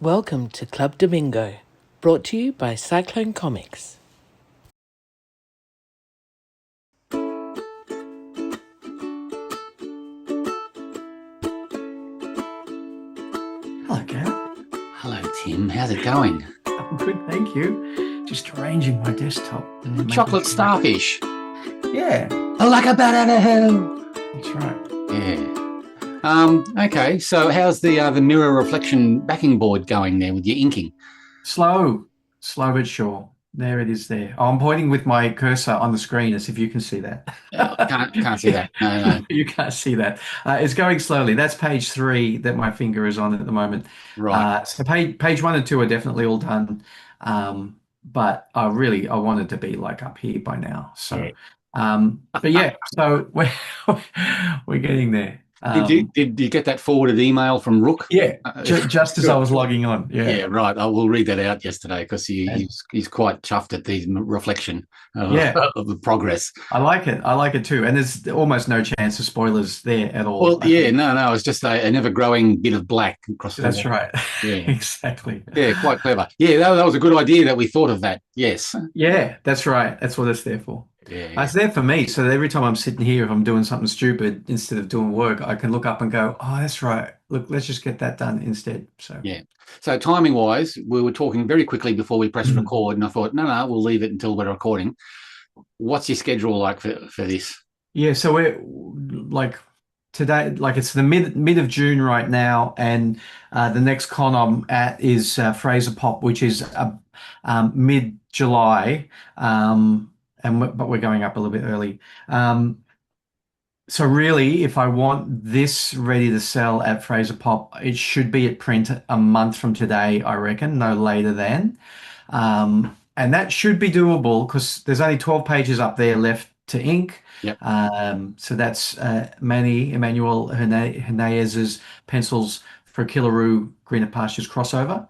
Welcome to Club Domingo, brought to you by Cyclone Comics. Hello, Gary. Hello, Tim. How's it going? I'm good, thank you. Just arranging my desktop. Chocolate starfish. Yeah, Like a bat out of hell. that's right. Yeah. Okay. So, how's the mirror reflection backing board going there with your inking? Slow but sure. There it is there. Oh, I'm pointing with my cursor on the screen as if you can see that. Can't see that. No. You can't see that. It's going slowly. That's page 3 that my finger is on at the moment. Right. So page 1 and 2 are definitely all done. But I wanted to be like up here by now. So, but yeah, so we're getting there. Did you get that forwarded email from Rook? Yeah, just as I was logging on. Yeah, right. I will read that out yesterday because he's quite chuffed at the reflection of the progress. I like it. I like it too. And there's almost no chance of spoilers there at all. Well, yeah, no. It's just an ever-growing bit of black across the wall. That's right. Yeah, exactly. Yeah, quite clever. Yeah, that was a good idea that we thought of that. Yes. Yeah, that's right. That's what it's there for. Yeah. It's there for me. So that every time I'm sitting here, if I'm doing something stupid, instead of doing work, I can look up and go, oh, that's right. Look, let's just get that done instead. So yeah. So timing wise, we were talking very quickly before we pressed record, and I thought, no, we'll leave it until we're recording. What's your schedule like for this? Yeah, so we're like today, like it's the mid of June right now, and the next con I'm at is Fraser Pop, which is mid July. But we're going up a little bit early. So really, if I want this ready to sell at Fraser Pop, it should be at print a month from today, I reckon, no later than. And that should be doable because there's only 12 pages up there left to ink. Yep. So that's Emmanuel Hernandez's pencils for Killaroo Greener Pastures crossover.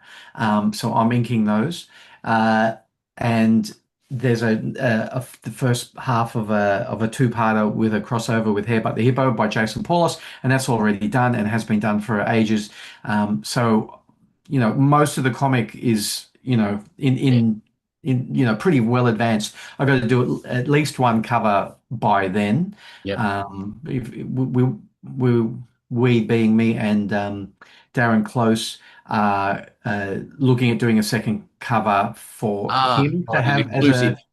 So I'm inking those. And there's the first half of a two-parter with a crossover with Hair But the Hippo by Jason Paulus, and that's already done and has been done for ages. So, most of the comic is, in pretty well advanced. I've got to do at least one cover by then. Yep. We being me and Darren Close looking at doing a second cover for him to have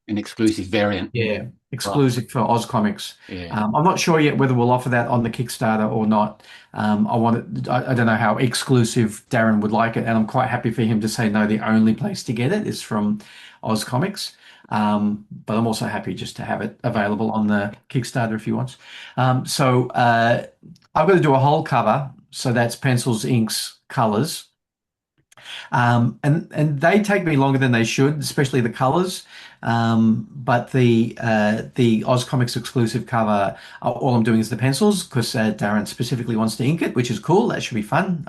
an exclusive variant. Yeah, exclusive for Oz Comics. Yeah. I'm not sure yet whether we'll offer that on the Kickstarter or not. I don't know how exclusive Darren would like it, and I'm quite happy for him to say no. The only place to get it is from Oz Comics. But I'm also happy just to have it available on the Kickstarter if he wants. So I've got to do a whole cover. So that's pencils, inks, colors. And they take me longer than they should, especially the colors. But the Oz Comics exclusive cover, all I'm doing is the pencils because Darren specifically wants to ink it, which is cool. That should be fun.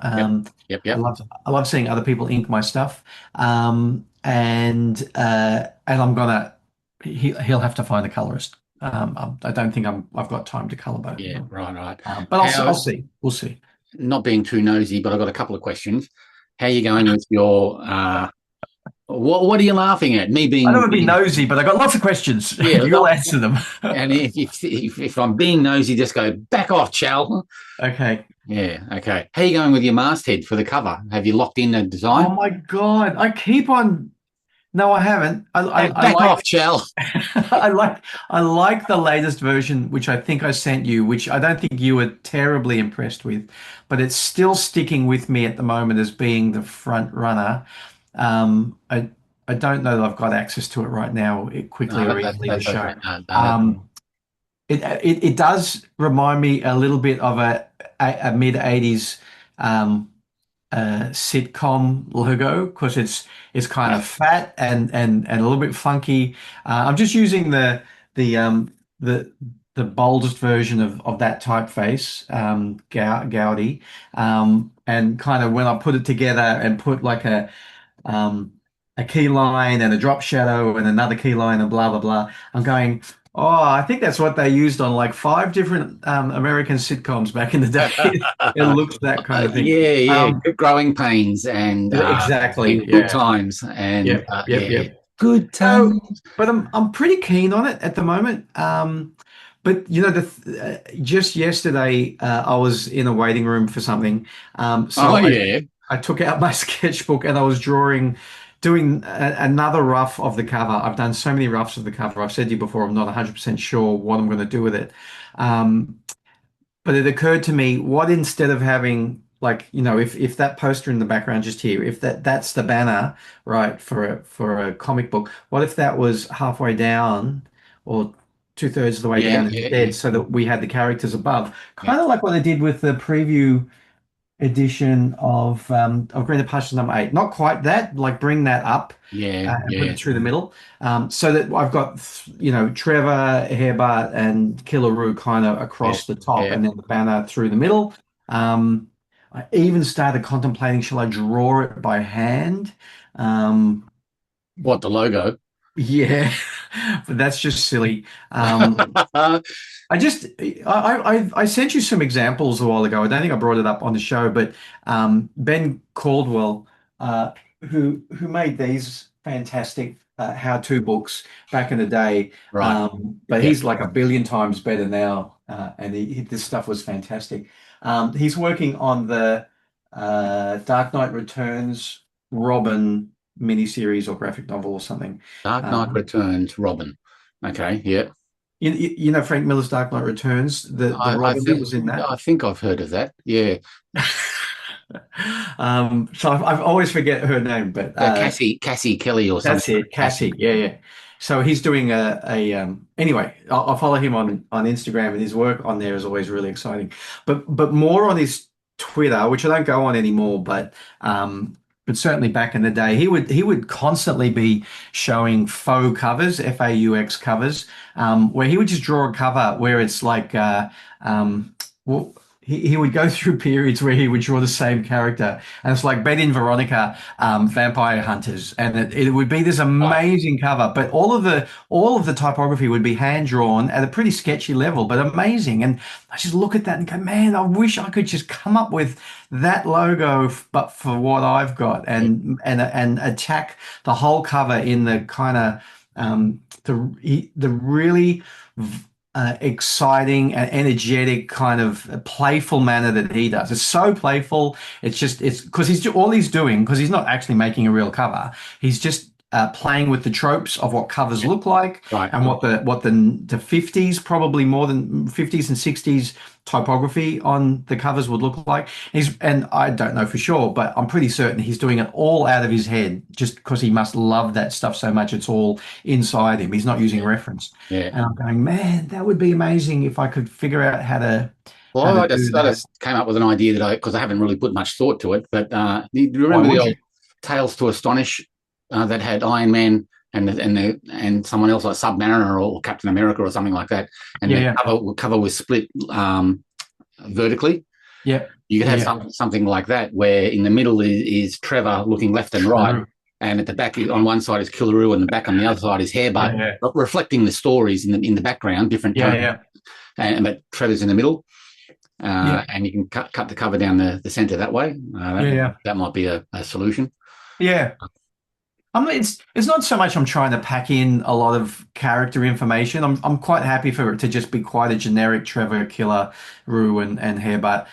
Yep. I love seeing other people ink my stuff. And I'm gonna he'll have to find a colorist. I don't think I've got time to color both. Yeah, right. But I'll see. We'll see. Not being too nosy, but I've got a couple of questions. How are you going with your what are you laughing at? Me being, I don't want to be nosy, but I got lots of questions. Yeah, you'll answer them. And if I'm being nosy, just go back off, Chal. Okay. Yeah. Okay. How are you going with your masthead for the cover? Have you locked in a design? Oh my God! I keep on. No, I haven't. Back off, Chal. I like the latest version, which I think I sent you, which I don't think you were terribly impressed with, but it's still sticking with me at the moment as being the front runner. I don't know that I've got access to it right now quickly or easily to show. It does remind me a little bit of a mid 80s sitcom logo because it's kind of fat and a little bit funky. I'm just using the boldest version of that typeface, Gaudi, and kind of when I put it together and put like a key line and a drop shadow and another key line and blah blah blah, I'm going, Oh, I think that's what they used on like five different American sitcoms back in the day. It looks that kind of thing. Yeah. Growing pains and Exactly. good Yeah. times and Yep. Yep. Yep. good So, times. but I'm pretty keen on it at the moment. But just yesterday, I was in a waiting room for something. Oh So yeah, I took out my sketchbook and I was doing another rough of the cover. I've done so many roughs of the cover. I've said to you before, I'm not 100% sure what I'm going to do with it. Um, but it occurred to me, what instead of having like, if that poster in the background just here, if that's the banner, right, for a comic book, what if that was halfway down or two-thirds of the way down yeah, instead, so that we had the characters above? yeah, Kind of like what I did with the preview edition of Green Pastures #8. Not quite that, like bring that up and put yeah, it through the middle, so that I've got Trevor, Hairbart, and Killaroo kind of yeah, across the top, yeah. and then the banner through the middle. Um, I even started contemplating, shall I draw it by hand? Um, What the logo? yeah, but that's just silly. I just I sent you some examples a while ago. I don't think I brought it up on the show, but Ben Caldwell, uh, who made these fantastic how-to books back in the day, Right. but Yeah. he's like a billion times better now, and this stuff was fantastic. He's working on the Dark Knight Returns Robin miniseries or graphic novel or something. Dark Knight Um, Returns, Robin. Okay. Yeah. Frank Miller's Dark Knight Returns, the I Robin that think was in that. I think I've heard of that. Yeah. So I've always forget her name, but Cassie Kelly or that's something. it, Cassie. Cassie. Yeah, yeah. So he's doing anyway, I'll follow him on Instagram, and his work on there is always really exciting. But more on his Twitter, which I don't go on anymore, but certainly back in the day, he would constantly be showing faux covers, FAUX covers, where he would just draw a cover where it's like well, he would go through periods where he would draw the same character, and it's like Betty and Veronica, vampire hunters, and it would be this Right. amazing cover. But all of the typography would be hand drawn at a pretty sketchy level, but amazing. And I just look at that and go, man, I wish I could just come up with that logo, but for what I've got, and attack the whole cover in the kind of the really exciting and energetic kind of playful manner that he does. It's so playful. It's because all he's doing, because he's not actually making a real cover. He's just playing with the tropes of what covers look like, Right. and what the 50s, probably more than 50s and 60s typography on the covers would look like. And I don't know for sure, but I'm pretty certain he's doing it all out of his head, just because he must love that stuff so much. It's all inside him. He's not using reference. Yeah. And I'm going, man, that would be amazing if I could figure out how Well, to I do just I that. just came up with an idea that because I haven't really put much thought to it. But do you Why remember the would you? old Tales to Astonish that had Iron Man and someone else like Submariner or Captain America or something like that, and Yeah, the yeah, cover was split vertically. yeah, You could yeah, have yeah. something like that, where in the middle is Trevor looking left and right, True. and at the back on one side is Killaroo, and the back on the other side is Yeah, Hairbut, yeah, reflecting the stories in the background, different yeah, tones, yeah, and but Trevor's in the middle, yeah, and you can cut the cover down the center that way. yeah, yeah. That might be a solution. Yeah. It's not so much I'm trying to pack in a lot of character information. I'm quite happy for it to just be quite a generic Trevor, Killer, Rue, and Hairbut.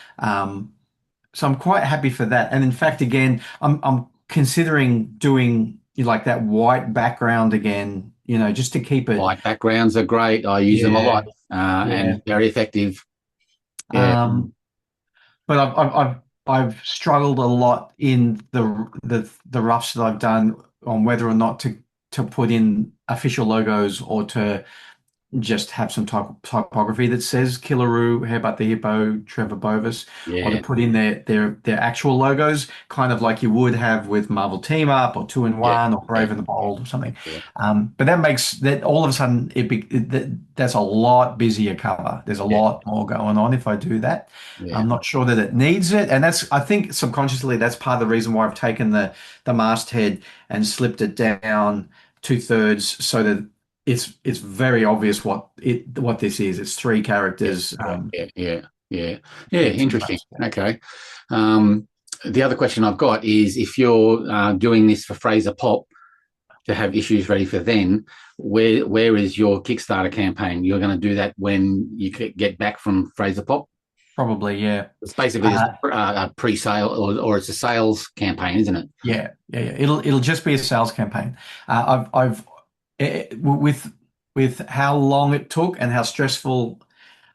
So I'm quite happy for that. And in fact, again, I'm considering doing like that white background again, just to keep it. White backgrounds are great. I use them a Yeah, lot, yeah. and very effective. Yeah, Um, but I've struggled a lot in the roughs that I've done on whether or not to put in official logos, or to just have some typography that says Killaroo, How About the Hippo, Trevor Bovis, or to yeah, put in their actual logos, kind of like you would have with Marvel Team Up or Two in yeah, One or yeah, Brave and the Bold or something. yeah, But that makes that all of a sudden that's a lot busier cover. There's a yeah, lot more going on if I do that. yeah, I'm not sure that it needs it, and I think subconsciously that's part of the reason why I've taken the masthead and slipped it down two-thirds, so that it's very obvious what this is. It's three Yeah, characters. yeah. Yeah, two Interesting. months. Okay. Um, the other question I've got is if you're doing this for Fraser Pop to have issues ready for then, where is your Kickstarter campaign? You're going to do that when you get back from Fraser Pop? Probably, yeah. It's basically a pre-sale or it's a sales campaign, isn't it? Yeah. It'll just be a sales campaign. I've with how long it took and how stressful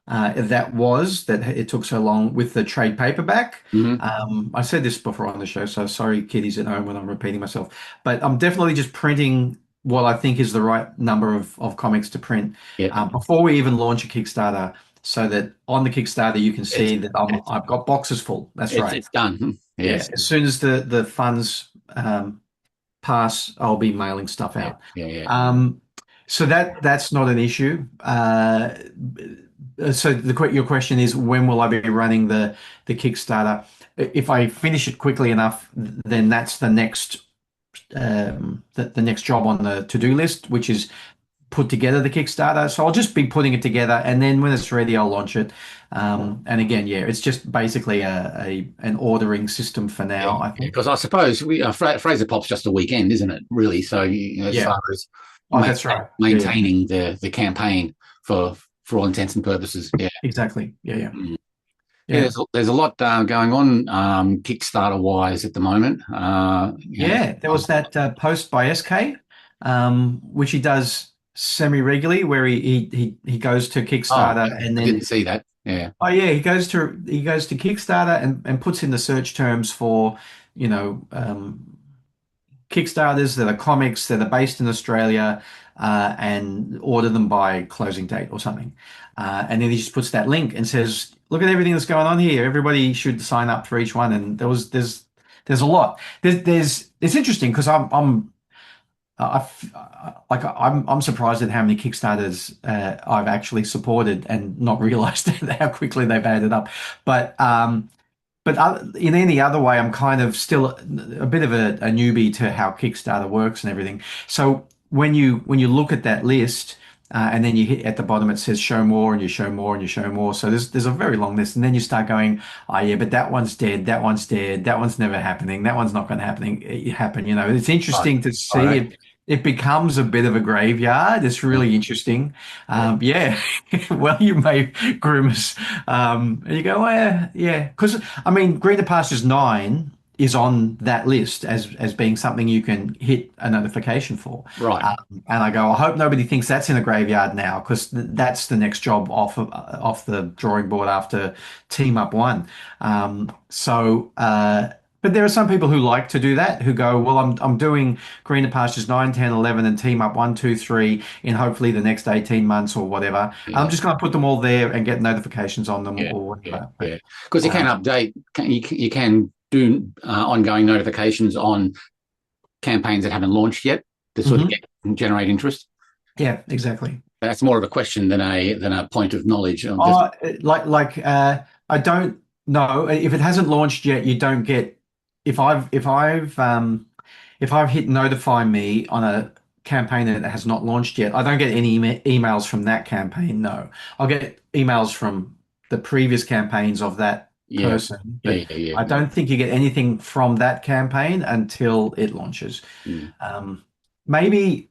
that it took so long with the trade paperback. Mm-hmm. I said this before on the show, so sorry, kiddies at home when I'm repeating myself. But I'm definitely just printing what I think is the right number of comics to print Yeah. before we even launch a Kickstarter, so that on the Kickstarter you can It's see that I've got boxes full. That's it's right. it's done. Yeah. Yes. As soon as the funds pass, I'll be mailing stuff Yeah. out. Yeah. So that's not an issue. So your question is, when will I be running the Kickstarter? If I finish it quickly enough, then that's the next the next job on the to-do list, which is put together the Kickstarter. So I'll just be putting it together, and then when it's ready, I'll launch it. And again, yeah, it's just basically an ordering system for now, I think. Because I suppose Fraser Pop's just a weekend, isn't it? Really. So as Yeah. far as Oh, that's right. Yeah. maintaining the campaign for all intents and purposes. Yeah. Exactly. Yeah. Mm. Yeah, Yeah. there's a lot going on Kickstarter wise at the moment. Yeah, there was that post by SK, which he does semi-regularly, where he goes to Oh, Kickstarter and I then didn't see that. Yeah. oh yeah, he goes to Kickstarter and puts in the search terms for, you know, Kickstarters that are comics that are based in Australia, and order them by closing date or something. And then he just puts that link and says, "Look at everything that's going on here. Everybody should sign up for each one." And there's a lot. It's interesting because I'm surprised at how many Kickstarters I've actually supported and not realized how quickly they've added up. But in any other way, I'm kind of still a bit of a newbie to how Kickstarter works and everything. So when you look at that list, and then you hit at the bottom, it says show more, and you show more, and you show more. So there's a very long list, and then you start going, oh yeah, but that one's dead, that one's dead, that one's never happening, that one's not going to happen. It's Right. interesting to see Right. it. It becomes a bit of a graveyard. It's really interesting. Yeah. Well, you may grimace, and you go, oh, yeah, because I mean, Greener Pastures 9 is on that list as being something you can hit a notification for. Right. And I go, I hope nobody thinks that's in a graveyard now, because that's the next job off the drawing board after Team Up 1. But there are some people who like to do that, who go, well, I'm doing Greener Pastures 9, 10, 11, and Team Up 1, 2, 3 in hopefully the next 18 months or whatever. Yeah. I'm just going to put them all there and get notifications on them Yeah. or whatever. Yeah. Because you can update. You can do ongoing notifications on campaigns that haven't launched yet to sort of generate interest. Yeah, exactly. That's more of a question than a point of knowledge. I don't know if it hasn't launched yet. You don't get if I've hit notify me on a campaign that has not launched yet. I don't get any emails from that campaign. No, I'll get emails from the previous campaigns of that person. But I don't think you get anything from that campaign until it launches. Maybe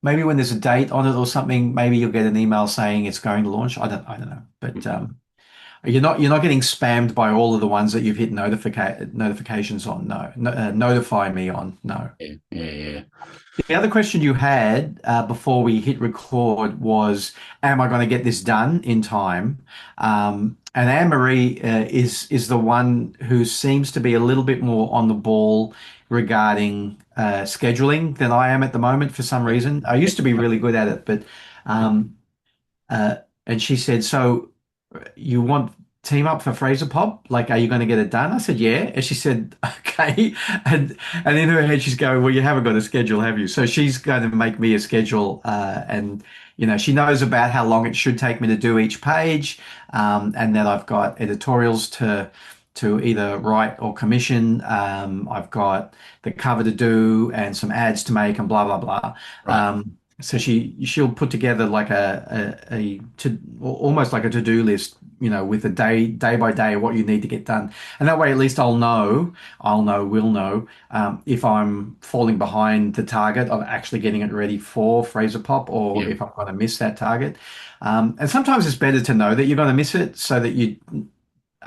when there's a date on it or something, maybe you'll get an email saying it's going to launch. I don't know, but you're not getting spammed by all of the ones that you've hit notifications on. No, notify me on. No. Yeah. The other question you had before we hit record was, am I going to get this done in time? And Anne-Marie is the one who seems to be a little bit more on the ball regarding scheduling than I am at the moment for some reason. I used to be really good at it, but and she said, so you want team up for Fraser Pop? Like, are you going to get it done? I said, yeah. And she said, okay. And in her head, she's going, well, you haven't got a schedule, have you? So she's going to make me a schedule. And, she knows about how long it should take me to do each page. And that I've got editorials to either write or commission. I've got the cover to do and some ads to make and blah, blah, blah. Right. So she'll put together like a to almost like a to-do list, with a day by day what you need to get done, and that way at least we'll know if I'm falling behind the target of actually getting it ready for Fraser Pop, or Yeah. if I'm going to miss that target. And sometimes it's better to know that you're going to miss it, so that you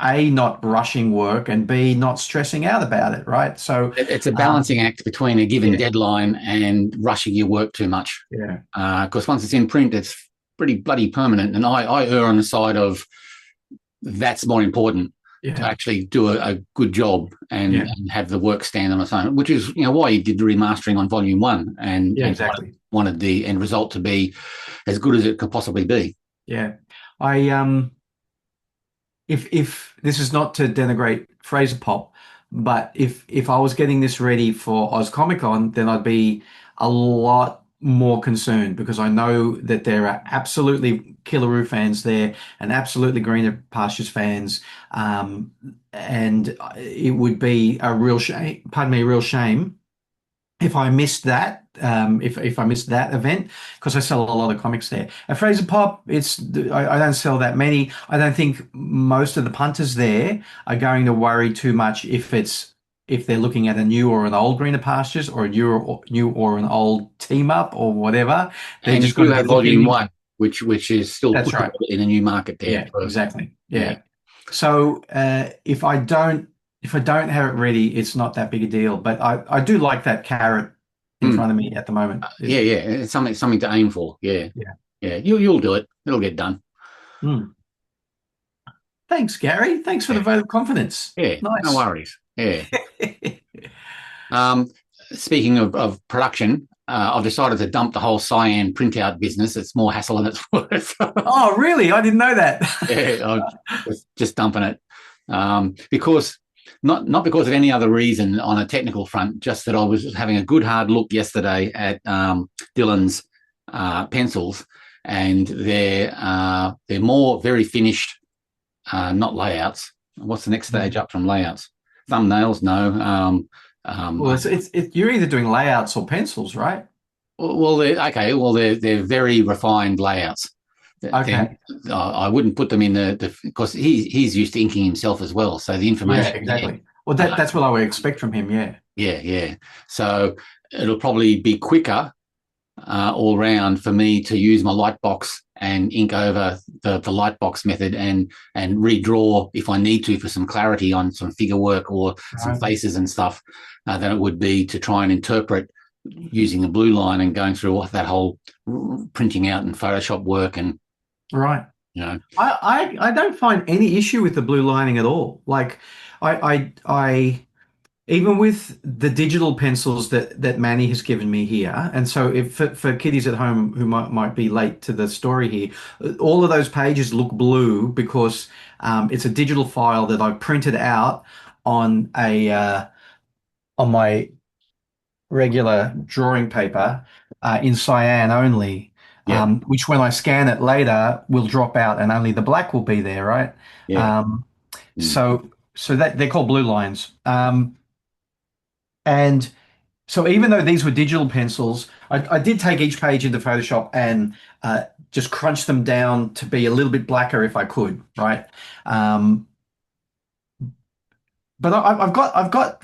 A, not rushing work, and B, not stressing out about it, right? So It's a balancing act between a given yeah, deadline and rushing your work too much. yeah, Because once it's in print, it's pretty bloody permanent. And I err on the side of that's more important to yeah, actually do a good job yeah, and have the work stand on its own, which is why you did the remastering on Volume 1 yeah, and exactly. wanted the end result to be as good as it could possibly be. Yeah. I if this is not to denigrate Fraser Pop, but if I was getting this ready for Oz Comic Con, then I'd be a lot more concerned, because I know that there are absolutely Killaroo fans there and absolutely Greener Pastures fans, and it would be a real shame. Pardon me, a real shame if I missed that, if I missed that event, because I sell a lot of comics there. At Fraser Pop, I don't sell that many. I don't think most of the punters there are going to worry too much if they're looking at a new or an old Greener Pastures, or a new or an old team up or whatever. They're And you just going do to be have Volume looking. 1, which is still That's right. pushable in a new market there. Yeah, exactly. Yeah. Yeah. So if I don't have it ready, it's not that big a deal. But I do like that carrot in Hmm. front of me at the moment. Yeah, yeah. It's something to aim for. Yeah. Yeah. Yeah. You'll do it. It'll get done. Hmm. Thanks, Gary. Thanks for the Yeah. vote of confidence. Yeah. No Nice. worries. Yeah. Um, Speaking of production, I've decided to dump the whole cyan printout business. It's more hassle than it's worth. Oh, really? I didn't know that. Yeah, I'm just dumping it because not because of any other reason on a technical front, just that I was having a good hard look yesterday at Dylan's pencils, and they're more very finished, not layouts. What's the next stage up from layouts? Thumbnails? No. Well, you're either doing layouts or pencils, right? Well, they're very refined layouts. Okay. I wouldn't put them in because he's used to inking himself as well. So the Yeah, information exactly. Well, there, that's what I would expect from him. Yeah. yeah. So it'll probably be quicker all round for me to use my lightbox and ink over the lightbox method and redraw if I need to for some clarity on some figure work or some Right. faces and stuff than it would be to try and interpret using the blue line and going through that whole printing out and Photoshop work and Right. you know. I don't find any issue with the blue lining at all. Like I even with the digital pencils that Manny has given me here, and so if for kiddies at home who might be late to the story here, all of those pages look blue because it's a digital file that I printed out on on my regular drawing paper in cyan only, Yeah. which when I scan it later will drop out and only the black will be there, right? Yeah. Um, Mm. so that they're called blue lines. And so even though these were digital pencils, I did take each page into Photoshop and just crunch them down to be a little bit blacker if I could, right? But I've got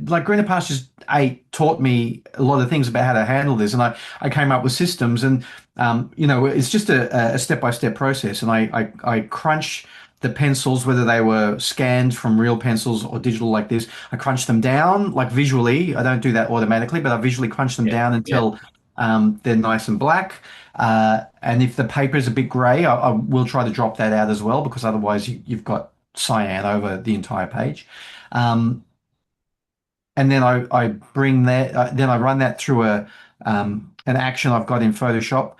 like Greener Pastures 8 taught me a lot of things about how to handle this, and I came up with systems, and it's just a step-by-step process, and I crunch the pencils, whether they were scanned from real pencils or digital like this. I crunch them down like visually. I don't do that automatically, but I visually crunch them Yeah. down Yeah. until they're nice and black. And if the paper is a bit grey, I will try to drop that out as well, because otherwise you've got cyan over the entire page. Um, and then I bring that, then I run that through an action I've got in Photoshop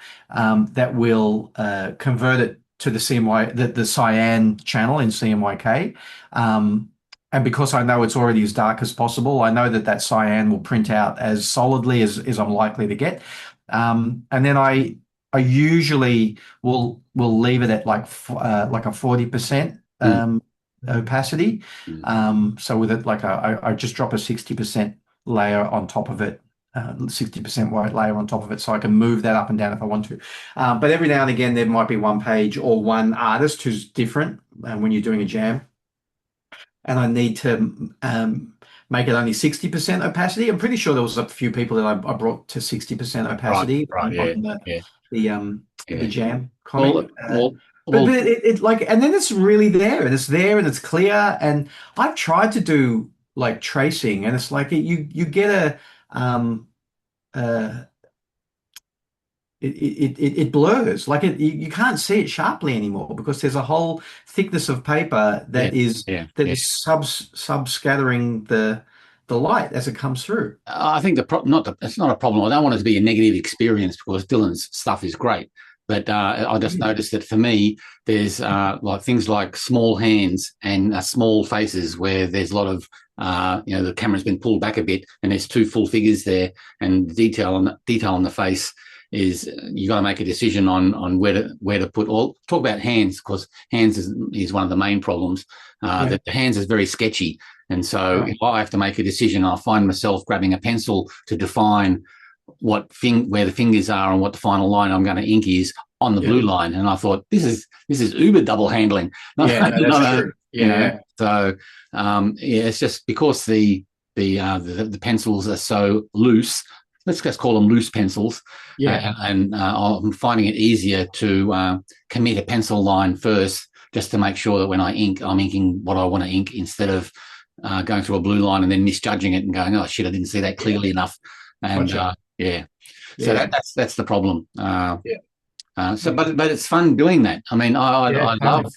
that will convert it to the CMY, the cyan channel in CMYK. And because I know it's already as dark as possible, I know that cyan will print out as solidly as I'm likely to get. And then I usually will leave it at like a 40% Mm. opacity. Mm. So with it, like I just drop a 60% layer on top of it, 60% white layer on top of it, so I can move that up and down if I want to. But every now and again, there might be one page or one artist who's different when you're doing a jam, and I need to make it only 60% opacity. I'm pretty sure there was a few people that I brought to 60% opacity Right, on yeah. the jam Well, comic. well, But it like, and then it's really there, and it's there, and it's clear. And I've tried to do like tracing, and it's like you get um, uh, it blurs, like you can't see it sharply anymore because there's a whole thickness of paper yeah, that is yeah. sub-scattering the light as it comes through. I think it's not a problem. I don't want it to be a negative experience because Dylan's stuff is great. But I just noticed that for me, there's like things like small hands and small faces where there's a lot of the camera's been pulled back a bit and there's two full figures there, and detail on the face is you got to make a decision on where to put all. Talk about hands, because hands is one of the main problems. The hands is very sketchy, and so if I have to make a decision, I'll find myself grabbing a pencil to define where the fingers are and what the final line I'm going to ink is on the blue line. And I thought, this is uber double handling. That's true. So it's just because the pencils are so loose. Let's just call them loose pencils. And I'm finding it easier to commit a pencil line first, just to make sure that when I ink, I'm inking what I want to ink instead of going through a blue line and then misjudging it and going, oh shit, I didn't see that clearly enough. And so that's the problem. So, but it's fun doing that. I mean, I love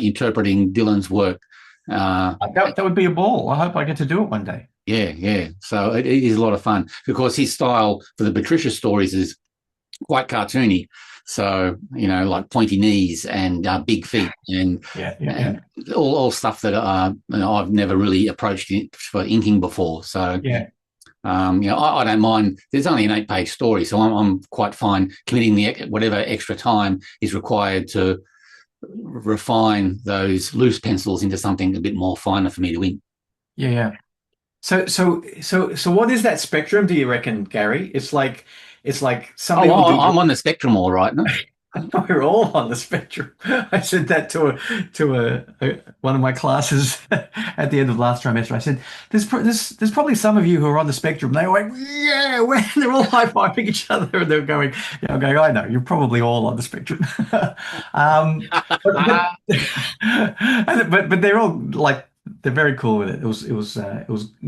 interpreting Dylan's work. That would be a ball. I hope I get to do it one day. Yeah. So it is a lot of fun because his style for the Batrisha stories is quite cartoony. So, like pointy knees and big feet and all stuff that I've never really approached for inking before. So I don't mind. There's only an 8-page story, so I'm quite fine committing whatever extra time is required to refine those loose pencils into something a bit more finer for me to ink. Yeah. So what is that spectrum, do you reckon, Gary? It's like some people I'm on the spectrum all right. No? We're all on the spectrum. I said that to one of my classes at the end of last trimester. I said, "There's probably some of you who are on the spectrum." They went, "Yeah," they're all high-fiving each other, and they're going, I'm going, "I know, you're probably all on the spectrum." But they're all like, they're very cool with it. It was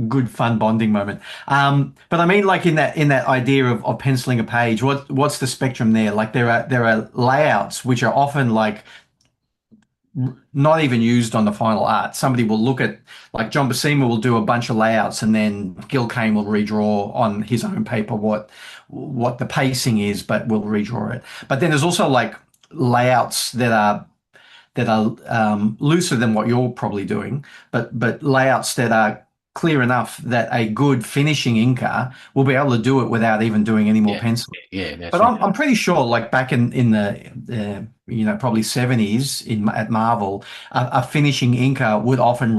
good fun bonding moment. But I mean, like in that idea of penciling a page, what's the spectrum there? Like there are layouts which are often like not even used on the final art. Somebody will look at, like John Buscema will do a bunch of layouts, and then Gil Kane will redraw on his own paper what the pacing is, but will redraw it. But then there's also like layouts that are looser than what you're probably doing, but layouts that are clear enough that a good finishing inker will be able to do it without even doing any more pencil. That's but right. I'm pretty sure, like back in the probably 70s at Marvel, a finishing inker would often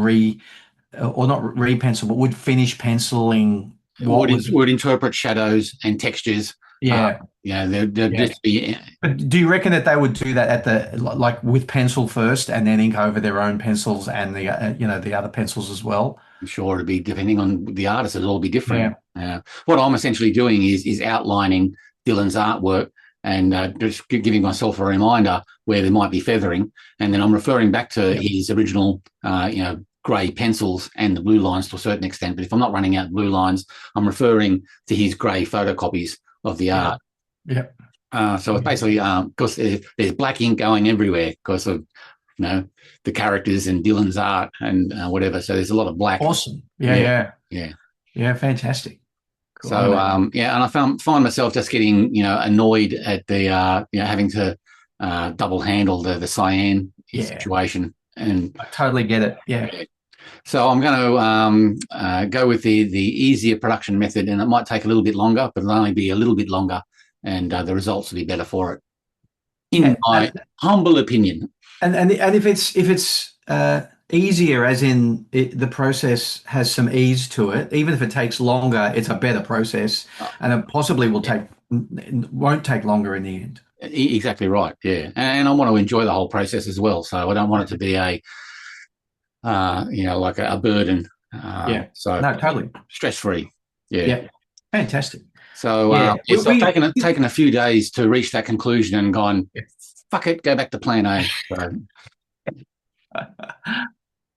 not re-pencil, but would finish penciling. Would interpret shadows and textures. There'd just be. But do you reckon that they would do that like with pencil first and then ink over their own pencils and the other pencils as well? I'm sure it'd be, depending on the artist, it'll all be different. What I'm essentially doing is outlining Dylan's artwork and just giving myself a reminder where there might be feathering, and then I'm referring back to his original, grey pencils and the blue lines to a certain extent. But if I'm not running out blue lines, I'm referring to his grey photocopies of the art. So it's basically because there's black ink going everywhere because of the characters and Dylan's art and whatever. So there's a lot of black. Awesome. Yeah. Fantastic. Cool. So and I find myself just getting annoyed at the having to double handle the cyan situation. And I totally get it. Yeah. So I'm going to go with the easier production method, and it might take a little bit longer, but it'll only be a little bit longer, and the results will be better for it, in my humble opinion. And if it's easier as in the process has some ease to it. Even if it takes longer, it's a better process, and it possibly won't take longer in the end. Exactly right. Yeah, and I want to enjoy the whole process as well. So I don't want it to be like a burden. Yeah. So No, totally. stress free. Yeah. Yeah. Fantastic. So Yeah. so I've taken a few days to reach that conclusion and gone, fuck it, go back to plan A. So.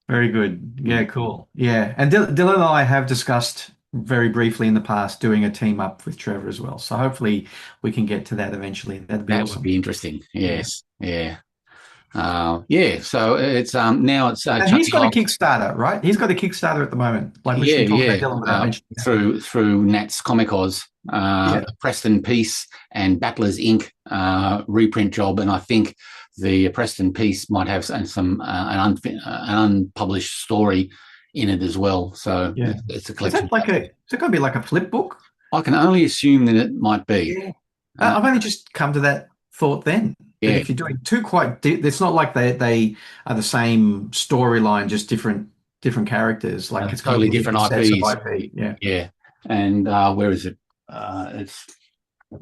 Very good. Yeah, cool. Yeah. And Dylan and I have discussed very briefly in the past doing a team up with Trevor as well. So hopefully we can get to that eventually. That'd be That awesome. would be interesting. Yes. Yeah. Yeah. So it's now it's And he's got a Kickstarter, right? He's got a Kickstarter at the moment. Like we should talk about Dylan without mentioning through Nat's Comic Oz, Preston piece and Battlers Inc. Reprint job, and I think the Preston piece might have an unpublished story in it as well. So it's a collection. Is it going to be like a flip book? I can only assume that it might be. Yeah. I've only just come to that thought then. Yeah. If you're doing two it's not like they are the same storyline, just different characters. Like it's totally different IPs. IP. Yeah. Yeah. And where is it? I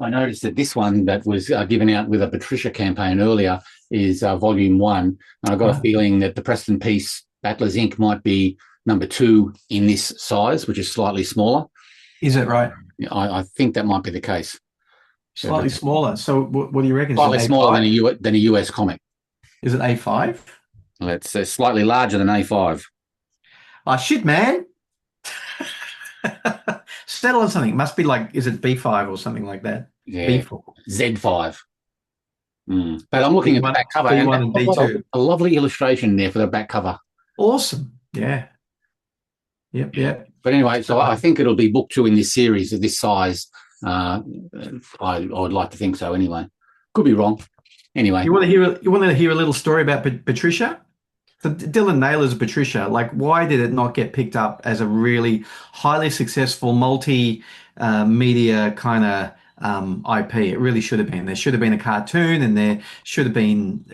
noticed that this one that was given out with a Batrisha campaign earlier is volume 1. And I got a feeling that the Preston piece, Battlers Inc. might be number 2 in this size, which is slightly smaller. Is it right? I think that might be the case. Slightly smaller. So what do you reckon? Slightly smaller than a US comic. Is it A5? Well, it's slightly larger than A5. Oh, shit, man. Settle on something. It must be like, is it B5 or something like that? Yeah. B4. Z5. But I'm looking at the back cover. B1 and B2. A lovely illustration there for the back cover. Awesome. Yeah. Yep. But anyway, so I think it'll be book 2 in this series of this size. I would like to think so anyway. Could be wrong. Anyway. You want to hear a little story about Batrisha? So Dylan Naylor's Batrisha, like why did it not get picked up as a really highly successful multi-media kind of IP? It really should have been. There should have been a cartoon and there should have been,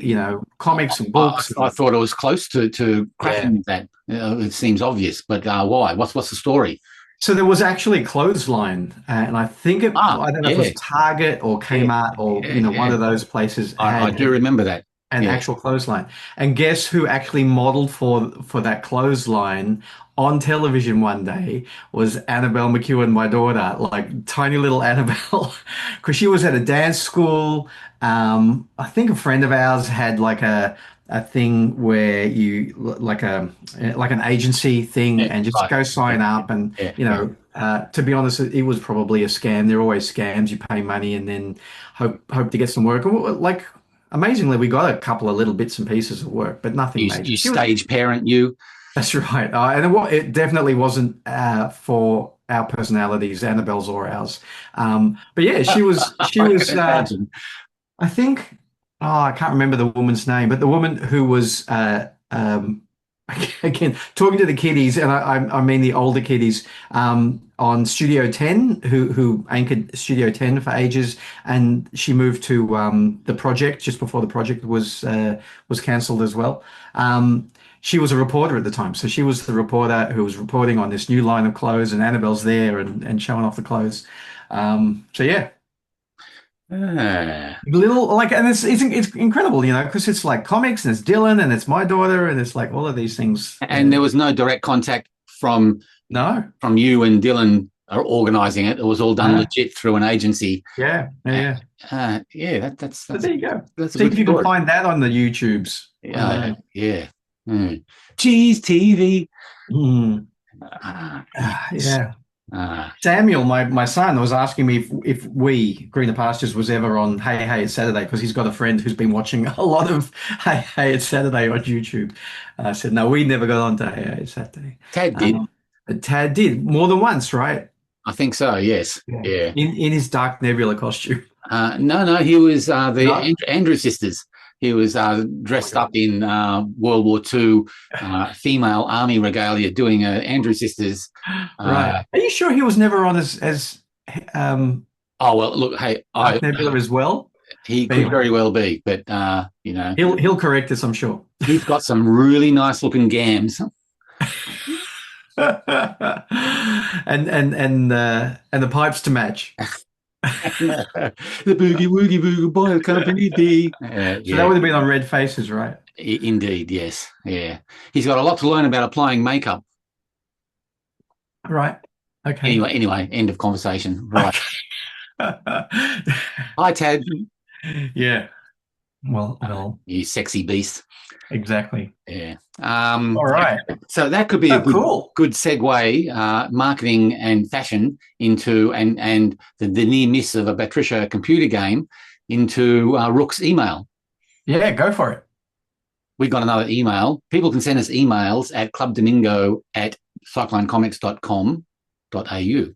comics and books. I thought it was close to cracking that. It seems obvious, but why? What's the story? So there was actually a clothesline, and I think I don't know if it was Target or Kmart or one of those places. I do remember that. An actual clothesline. And guess who actually modeled for that clothesline on television one day was Annabelle McEwen, my daughter, like tiny little Annabelle, because she was at a dance school. I think a friend of ours had like a thing where you like an agency thing and just go sign up and to be honest, it was probably a scam. They're always scams. You pay money and then hope to get some work. Like amazingly, we got a couple of little bits and pieces of work, but nothing major. You stage parent you. That's right. And it definitely wasn't for our personalities, Annabelle's or ours. But yeah, she was. I think. Oh, I can't remember the woman's name, but the woman who was again talking to the kiddies, and I mean the older kiddies on Studio 10, who anchored Studio 10 for ages, and she moved to the Project just before the Project was cancelled as well. She was a reporter at the time, so she was the reporter who was reporting on this new line of clothes, and Annabelle's there and showing off the clothes. So yeah. Little like, and it's incredible, because it's like comics and it's Dylan and it's my daughter and it's like all of these things. And there was no direct contact from you and Dylan are organizing it. It was all done legit through an agency. Yeah. That's but there you go. See if you can find that on the YouTubes. Cheese TV. Yeah. Samuel, my son, was asking me if Greener Pastures was ever on Hey It's Saturday, because he's got a friend who's been watching a lot of Hey It's Saturday on YouTube. I said, no, we never got on to Hey It's Saturday. Tad did. Tad did more than once, right? I think so, yes. Yeah. In his Dark Nebula costume. No, he was the Andrew sisters. He was dressed up in World War II female army regalia doing Andrew sisters. Right. Are you sure he was never on as oh well, look, hey, Nebula as well? He could very well be, but he'll correct us, I'm sure. He's got some really nice looking gams. and the pipes to match. The boogie woogie boogie boy company D. So that would have been on Red Faces, right? Indeed, yes. Yeah. He's got a lot to learn about applying makeup. Right. Okay. Anyway, end of conversation. Right. Hi, Tad. Yeah. Well. You sexy beast. Exactly. Yeah. All right. So that could be a good segue, marketing and fashion into and the near miss of a Batrisha computer game into Rook's email. Yeah, go for it. We got another email. People can send us emails at clubdamingo@cyclonecomics.com.au.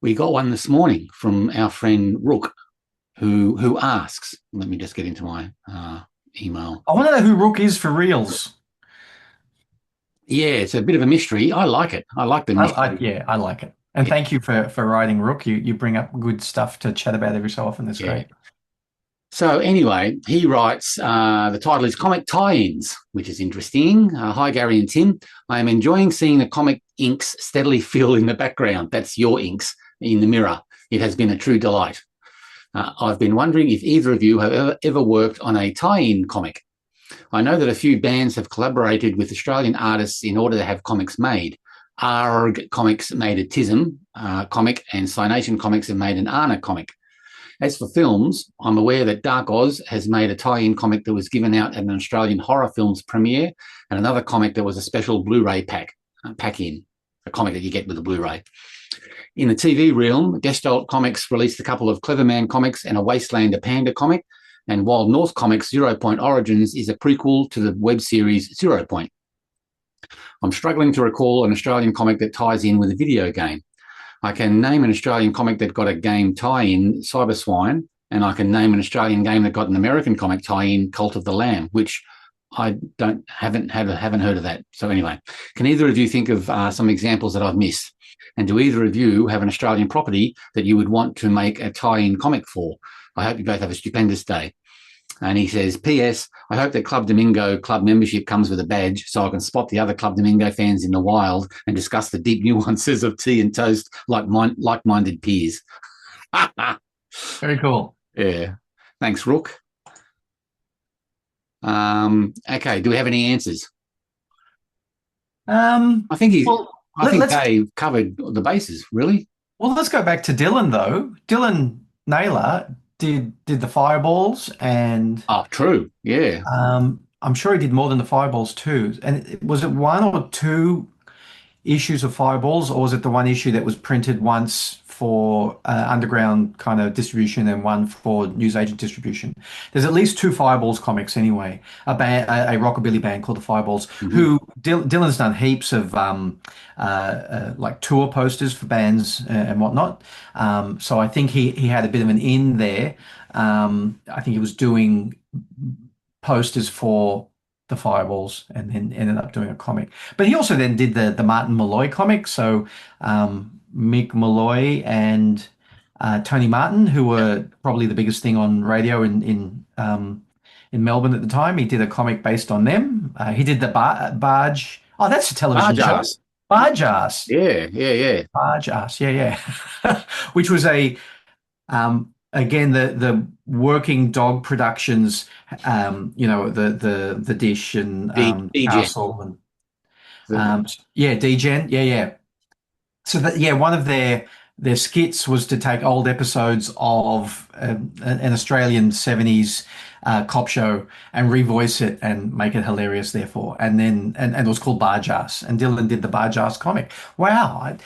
We got one this morning from our friend Rook, who asks. Let me just get into my email. I want to know who Rook is for reals. Yeah, it's a bit of a mystery. I like it. I like the mystery. I like it. And thank you for writing, Rook. You bring up good stuff to chat about every so often. That's great. So anyway, he writes, the title is Comic Tie-Ins, which is interesting. Hi, Gary and Tim. I am enjoying seeing the comic inks steadily fill in the background. That's your inks in the mirror. It has been a true delight. I've been wondering if either of you have ever worked on a tie-in comic. I know that a few bands have collaborated with Australian artists in order to have comics made. ARG Comics made a Tism comic, and Cynation Comics have made an Arna comic. As for films, I'm aware that Dark Oz has made a tie-in comic that was given out at an Australian horror films premiere, and another comic that was a special Blu-ray pack-in, a comic that you get with a Blu-ray. In the TV realm, Gestalt Comics released a couple of Cleverman comics and a Wasteland a Panda comic, and Wild North Comics' 0 Point Origins is a prequel to the web series 0 Point. I'm struggling to recall an Australian comic that ties in with a video game. I can name an Australian comic that got a game tie-in, Cyberswine, and I can name an Australian game that got an American comic tie-in, Cult of the Lamb, which I haven't heard of that. So anyway, can either of you think of some examples that I've missed? And do either of you have an Australian property that you would want to make a tie-in comic for? I hope you both have a stupendous day. And he says, P.S. I hope that Club Domingo club membership comes with a badge so I can spot the other Club Domingo fans in the wild and discuss the deep nuances of tea and toast like-minded peers. Very cool. Yeah. Thanks, Rook. Okay, do we have any answers? I think Dave covered the bases, really. Well, let's go back to Dylan, though. Dylan Naylor did the Fireballs, and true, yeah. I'm sure he did more than the Fireballs too. And was it one or two issues of Fireballs, or was it the one issue that was printed once for underground kind of distribution and one for newsagent distribution? There's at least two Fireballs comics anyway. A rockabilly band called the Fireballs, who Dylan's done heaps of like tour posters for bands and whatnot. So I think he had a bit of an in there. I think he was doing posters for the Fireballs and then ended up doing a comic. But he also then did the Martin Malloy comic. So Mick Malloy and Tony Martin, who were probably the biggest thing on radio in Melbourne at the time. He did a comic based on them. He did the Barge. Oh, that's a television show. Barge Ass. Yeah. Barge Ass. Yeah. Which was a again, the Working Dog Productions, the Dish and Castle and D-Gen, yeah. So one of their skits was to take old episodes of an Australian 70s cop show and revoice it and make it hilarious. Therefore, and it was called Barge Ass, and Dylan did the Barge Ass comic. Wow, I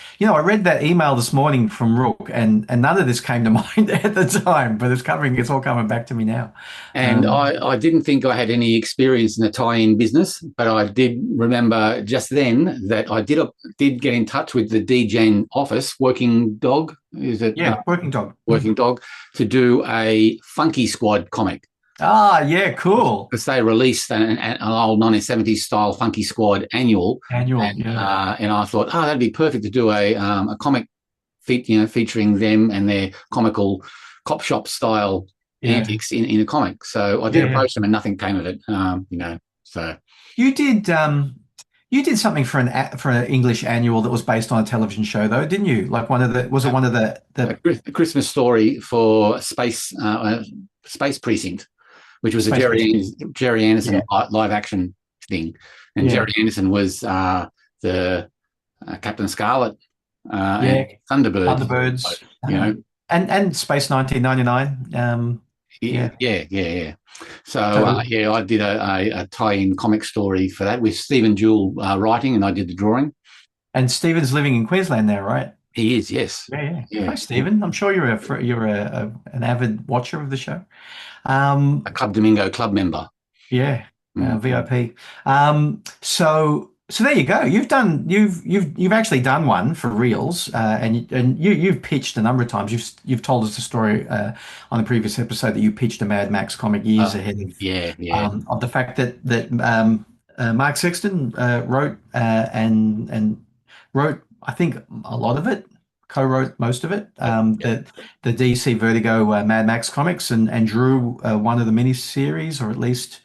read that email this morning from Rook, and none of this came to mind at the time, but it's all coming back to me now. And I didn't think I had any experience in the tie-in business, but I did remember just then that I did get in touch with the D-Gen office, Working Dog, is it? Yeah, Working Dog. Working Dog, to do a Funky Squad comic. Ah, yeah, cool. Because they released an old 1970s style Funky Squad annual. And I thought, that'd be perfect to do a comic featuring them and their comical cop shop style Yeah. antics in a comic. So I did Yeah. approach them, and nothing came of it. So You did something for an English annual that was based on a television show, though, didn't you? Like was it one of the a Christmas story for Space Precinct, which was a Space Race? Jerry Anderson Yeah. live action thing, and Yeah. Jerry Anderson was the Captain Scarlet Yeah. and Thunderbird. Thunderbirds. You know, And Space 1999. Yeah. yeah. So So I did a tie-in comic story for that with Stephen Jewell writing, and I did the drawing. and Stephen's living in Queensland now, right? He is, yes. Yeah. Hi, Stephen. I'm sure you're an avid watcher of the show. A Club Domingo club member. Yeah, VIP. So there you go. You've actually done one for reals, and you've pitched a number of times. You've told us the story on the previous episode that you pitched a Mad Max comic years ahead of the fact that Mark Sexton wrote and wrote, I think, a lot of it, co-wrote most of it. The DC Vertigo Mad Max comics and drew one of the miniseries, or at least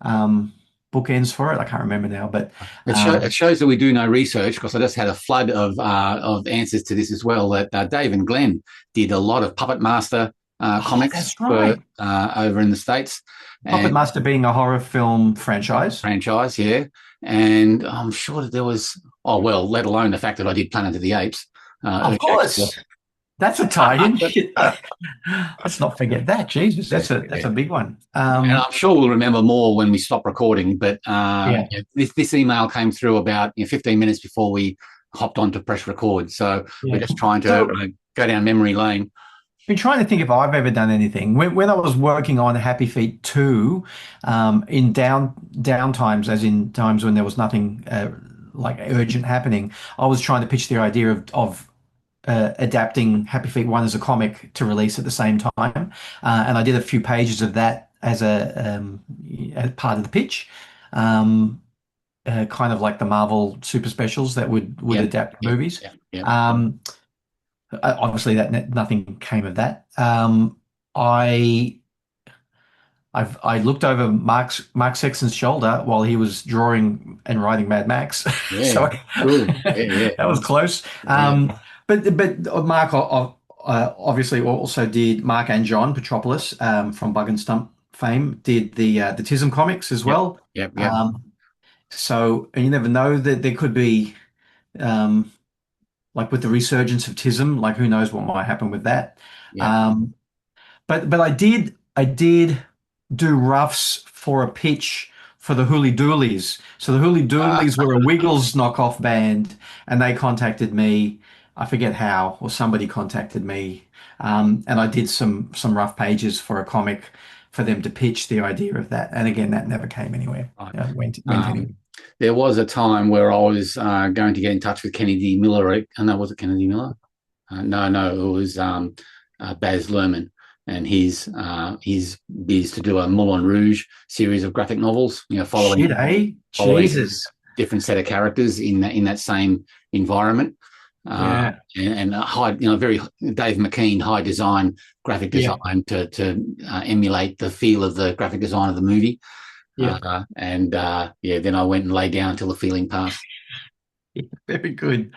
bookends for it. I can't remember now, but it shows that we do no research, because I just had a flood of answers to this as well. That Dave and Glenn did a lot of Puppet Master comics that's right. over in the States. Puppet Master being a horror film franchise, yeah. And I'm sure that there was, let alone the fact that I did Planet of the Apes. of course. That's a tie-in. Let's not forget that. Jesus, that's a big one. And I'm sure we'll remember more when we stop recording. But this email came through about 15 minutes before we hopped on to press record. So we're just trying to go down memory lane. I've been trying to think if I've ever done anything. When I was working on Happy Feet 2, in down times, as in times when there was nothing like urgent happening, I was trying to pitch the idea of adapting Happy Feet 1 as a comic to release at the same time. And I did a few pages of that as as part of the pitch. Kind of like the Marvel super specials that would adapt movies. Obviously, nothing came of that. I looked over Mark Sexton's shoulder while he was drawing and writing Mad Max. So that was close. But Mark obviously also did, Mark and John Petropoulos from Bug and Stump fame did the Tism comics as well. So, and you never know that there could be like with the resurgence of Tism, like who knows what might happen with that. But I did do roughs for a pitch for the Hooly Doolies. So the Hooly Doolies were a Wiggles knockoff band, and they contacted me. I forget how, or somebody contacted me, and I did some rough pages for a comic for them to pitch the idea of that. And again, that never came anywhere. Went anywhere. There was a time where I was going to get in touch with Kennedy Miller. Was it Kennedy Miller? No, it was Baz Luhrmann and his biz to do a Moulin Rouge series of graphic novels. Following Jesus, different set of characters in that same environment. And high, very Dave McKean high design graphic design to emulate the feel of the graphic design of the movie. Then I went and lay down until the feeling passed. Very good.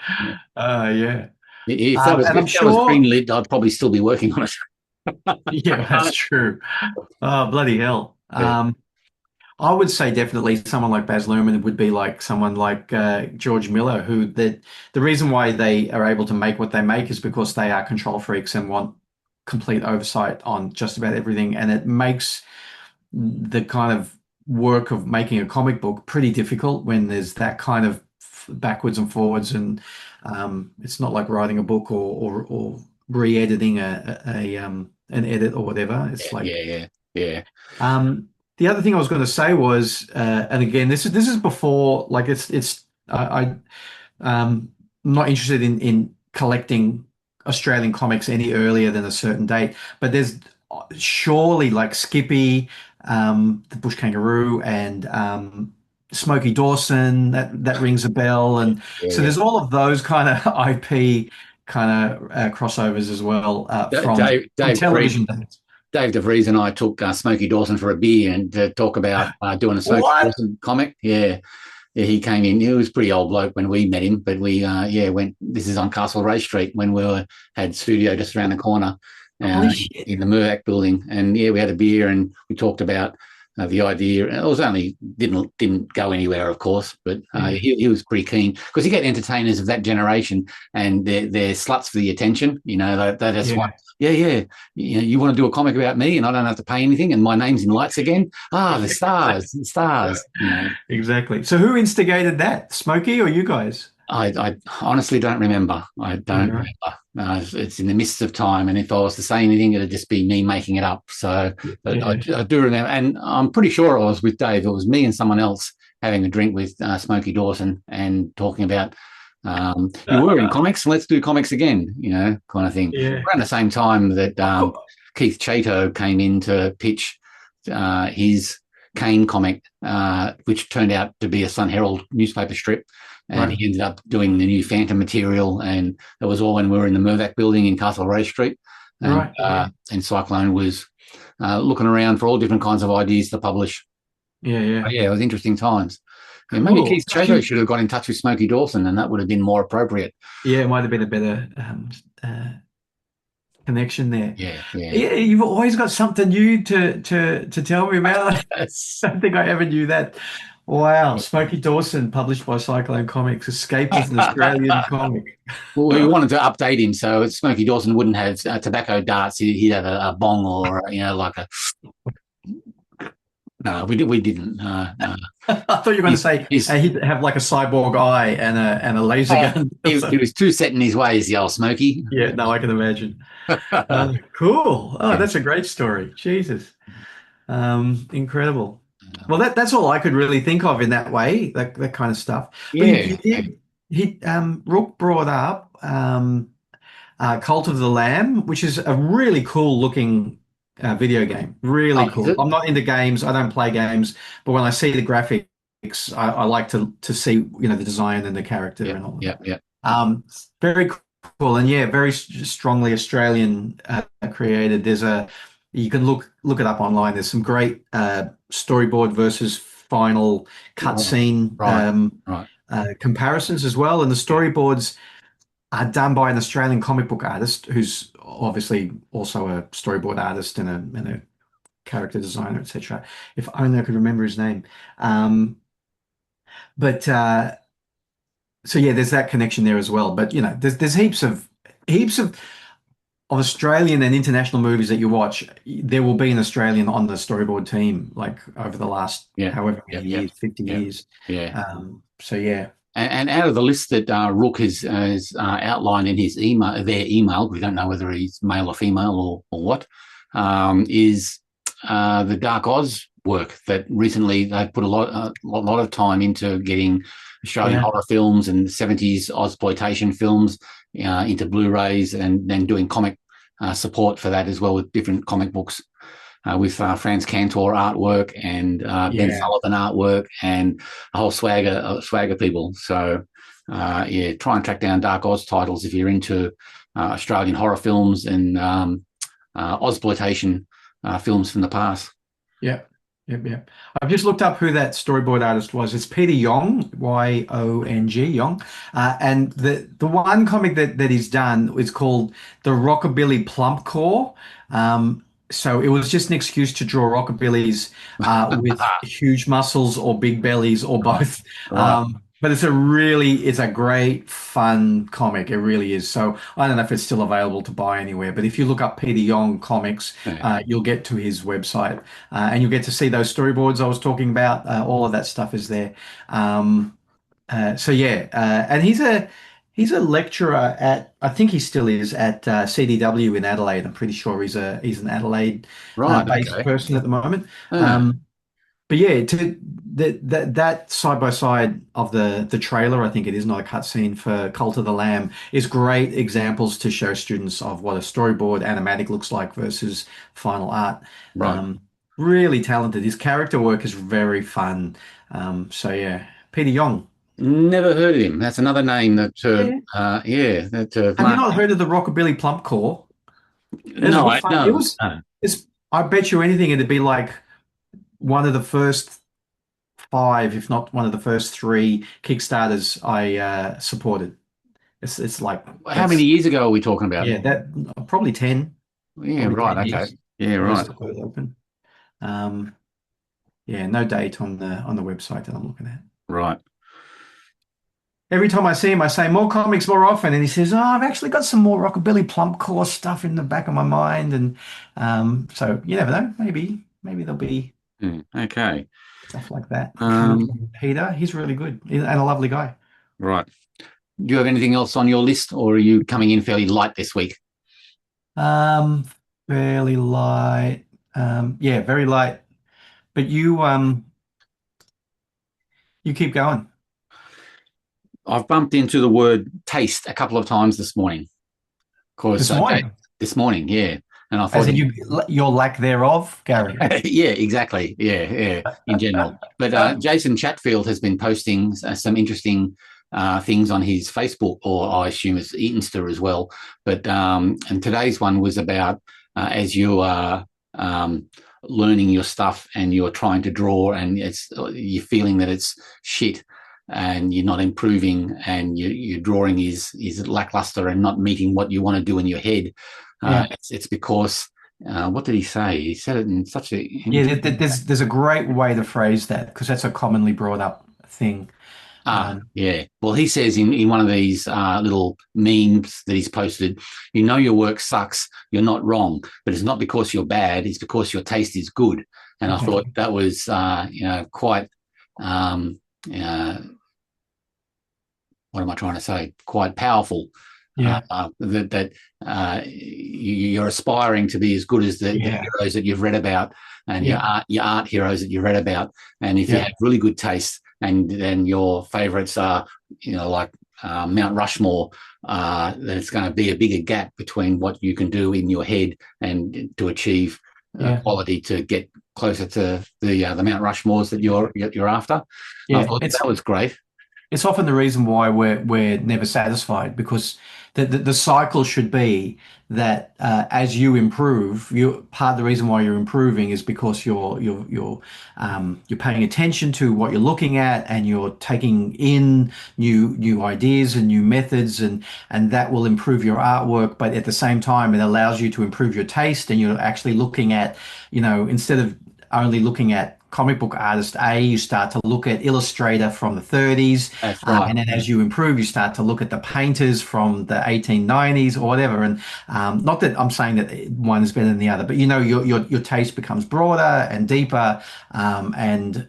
If that was greenlit, I'd probably still be working on it. Yeah, that's true. Oh, bloody hell. I would say definitely someone like Baz Luhrmann would be like someone like George Miller, who the reason why they are able to make what they make is because they are control freaks and want complete oversight on just about everything. And it makes the kind of work of making a comic book pretty difficult when there's that kind of backwards and forwards, and it's not like writing a book or re-editing an edit or whatever. It's the other thing I was going to say was, and again, this is before, like I'm not interested in collecting Australian comics any earlier than a certain date, but there's surely like Skippy, the Bush Kangaroo, and Smokey Dawson, that rings a bell, and so there's all of those kind of IP kind of crossovers as well Dave, from Dave DeVries, television days. Dave DeVries and I took Smokey Dawson for a beer and to talk about doing a Smokey What? Dawson comic. Yeah. Yeah, he came in. He was a pretty old bloke when we met him, but we went. This is on Castle Ray Street when had studio just around the corner Holy shit. in the Murdoch building, and yeah, we had a beer and we talked about the idea. It was only didn't go anywhere, of course, but he was pretty keen because you get entertainers of that generation and they're sluts for the attention. You know, they just want. Yeah. You want to do a comic about me and I don't have to pay anything and my name's in lights again? The stars. You know. Exactly. So who instigated that? Smokey or you guys? I honestly don't remember. I don't remember. It's in the midst of time, and if I was to say anything, it'd just be me making it up. So I do remember, and I'm pretty sure I was with Dave. It was me and someone else having a drink with Smokey Dawson and talking about you were in comics, let's do comics again, you know, kind of thing. Yeah. Around the same time that Keith Chato came in to pitch his Kane comic, which turned out to be a Sun Herald newspaper strip. And he ended up doing the new Phantom material, and that was all when we were in the Murdoch building in Castle Ray Street. And, and Cyclone was looking around for all different kinds of ideas to publish. Yeah. It was interesting times. Yeah, maybe Keith Chato should have got in touch with Smokey Dawson, and that would have been more appropriate. Yeah, it might have been a better connection there. Yeah. You've always got something new to tell me about. I don't think I ever knew that. Wow, Smokey Dawson, published by Cyclone Comics, Escape as an Australian comic. Well, we wanted to update him so Smokey Dawson wouldn't have tobacco darts. He'd have a bong or like a. No, we didn't. No. I thought you were going to say he'd have like a cyborg eye and a laser gun. He was too set in his ways, the old Smokey. Yeah, no, I can imagine. Cool. Oh, that's a great story. Jesus, incredible. Well, that's all I could really think of in that way, that kind of stuff. Rook brought up Cult of the Lamb, which is a really cool looking video game. Really cool. I'm not into games. I don't play games, but when I see the graphics, I like to see the design and the character and all that. Yeah. Very cool, and very strongly Australian created. You can look it up online. There's some great storyboard versus final cutscene comparisons as well, and the storyboards are done by an Australian comic book artist who's obviously also a storyboard artist and a character designer, etc. If only I could remember his name. So there's that connection there as well. But there's heaps of Australian and international movies that you watch. There will be an Australian on the storyboard team, like over the last however many years, 50 years. And out of the list that Rook has outlined in his email, we don't know whether he's male or female or what, is the Dark Oz work that recently they've put a lot of time into getting Australian horror films and 70s Ozploitation films into Blu-rays and then doing comic support for that as well with different comic books. With Franz Cantor artwork and Ben Sullivan artwork and a whole swagger people. So, try and track down Dark Oz titles if you're into Australian horror films and Ozploitation films from the past. Yep. I've just looked up who that storyboard artist was. It's Peter Yong, Y-O-N-G, Yong. And the one comic that he's done is called The Rockabilly Plump Core. So it was just an excuse to draw rockabillys with huge muscles or big bellies or both. But it's a great fun comic. It really is. So I don't know if it's still available to buy anywhere, but if you look up Peter Yong Comics, you'll get to his website and you'll get to see those storyboards I was talking about. All of that stuff is there. And he's a lecturer at, I think he still is at CDW in Adelaide. I'm pretty sure he's an Adelaide based person at the moment. But that side by side of the trailer, I think it is not a cutscene for Cult of the Lamb, is great examples to show students of what a storyboard animatic looks like versus final art. Really talented. His character work is very fun. Peter Yong. Never heard of him. That's another name that, Yeah. yeah, that Have you Mark. not heard of the Rockabilly Plump Core? It was No, good fun. It no, was. no. It's. I bet you anything, it'd be like one of the first five, if not one of the first three Kickstarters I supported. It's like How many that's years ago are we talking about? yeah, that probably 10, Yeah, probably 10 right. Okay. years. Yeah, When I right. still got it open. Um, yeah, no date on the website that I'm looking at. Right. Every time I see him, I say more comics more often, and he says, "Oh, I've actually got some more Rockabilly Plump Core stuff in the back of my mind." And so you never know. Maybe there'll be Okay. stuff like that coming Um, from Peter. He's really good and a lovely guy. right. Do you have anything else on your list, or are you coming in fairly light this week? Um, Fairly light. Yeah, very light. But you keep going. I've bumped into the word taste a couple of times this morning. Because This morning, this morning, yeah. And I as thought, in your lack thereof, Gary. yeah, exactly. Yeah, yeah, in general. But Jason Chatfield has been posting some interesting things on his Facebook, or I assume it's Insta as well. But and today's one was about as you are learning your stuff and you're trying to draw, and you're feeling that it's shit and you're not improving, and your drawing is lackluster and not meeting what you want to do in your head. Yeah. It's because what did he say? He said it in such a Yeah, there's a great way to phrase that because that's a commonly brought up thing. yeah. Well, he says in one of these little memes that he's posted, you know, your work sucks. You're not wrong, but it's not because you're bad. It's because your taste is good. And I thought Exactly. that was, quite, uh, what am I trying to say? Quite powerful. Yeah. You're aspiring to be as good as the Yeah. heroes that you've read about, and Yeah. your art heroes that you've read about. And if you Yeah. have really good taste, and then your favourites are, like Mount Rushmore, then it's going to be a bigger gap between what you can do in your head and to achieve Yeah. quality to get closer to the Mount Rushmores that you're after. And I Yeah. thought that was great. It's often the reason why we're never satisfied because the cycle should be that as you improve, you part of the reason why you're improving is because you're paying attention to what you're looking at and you're taking in new ideas and new methods and that will improve your artwork. But at the same time, it allows you to improve your taste and you're actually looking at, instead of only looking at comic book artist A, you start to look at illustrator from the 30s, That's right. and then as you improve, you start to look at the painters from the 1890s or whatever. And not that I'm saying that one is better than the other, but your taste becomes broader and deeper, and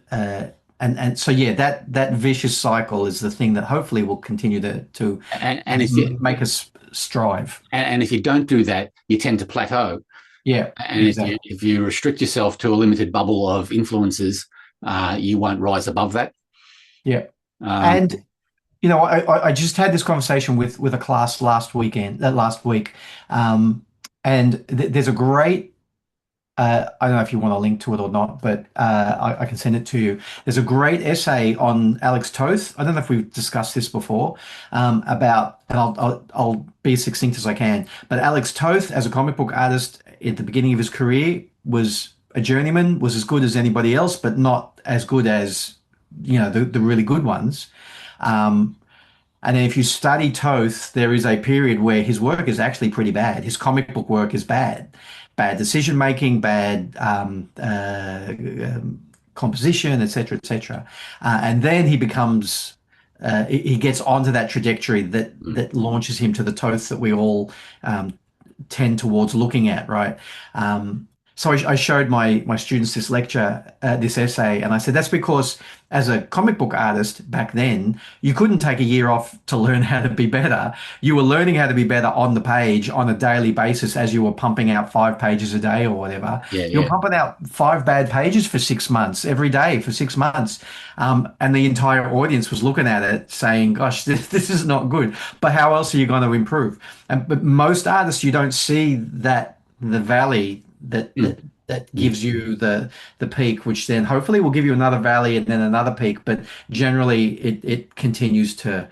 so yeah, that vicious cycle is the thing that hopefully will continue to And if you make us strive. and if you don't do that, you tend to plateau. Yeah, And exactly. if you restrict yourself to a limited bubble of influences, you won't rise above that. Yeah. Um, And I just had this conversation with a class last week, and there's a great. I don't know if you want to link to it or not, but I can send it to you. There's a great essay on Alex Toth. I don't know if we've discussed this before about, and I'll be as succinct as I can. But Alex Toth, as a comic book artist at the beginning of his career, was a journeyman, was as good as anybody else, but not as good as the really good ones. Um, and then if you study Toth, there is a period where his work is actually pretty bad. His comic book work is bad. Bad decision making, bad composition, etc., etc. And then he gets onto that trajectory that launches him to the Toth that we all tend towards looking at, right? So I showed my students this lecture, this essay, and I said that's because as a comic book artist back then, you couldn't take a year off to learn how to be better. You were learning how to be better on the page on a daily basis as you were pumping out 5 pages a day or whatever. yeah, You were yeah. pumping out 5 bad pages for 6 months, every day for 6 months. And the entire audience was looking at it saying, gosh, this is not good. But how else are you going to improve? But most artists, you don't see that the valley that that gives you the peak, which then hopefully will give you another valley and then another peak. But generally, it continues to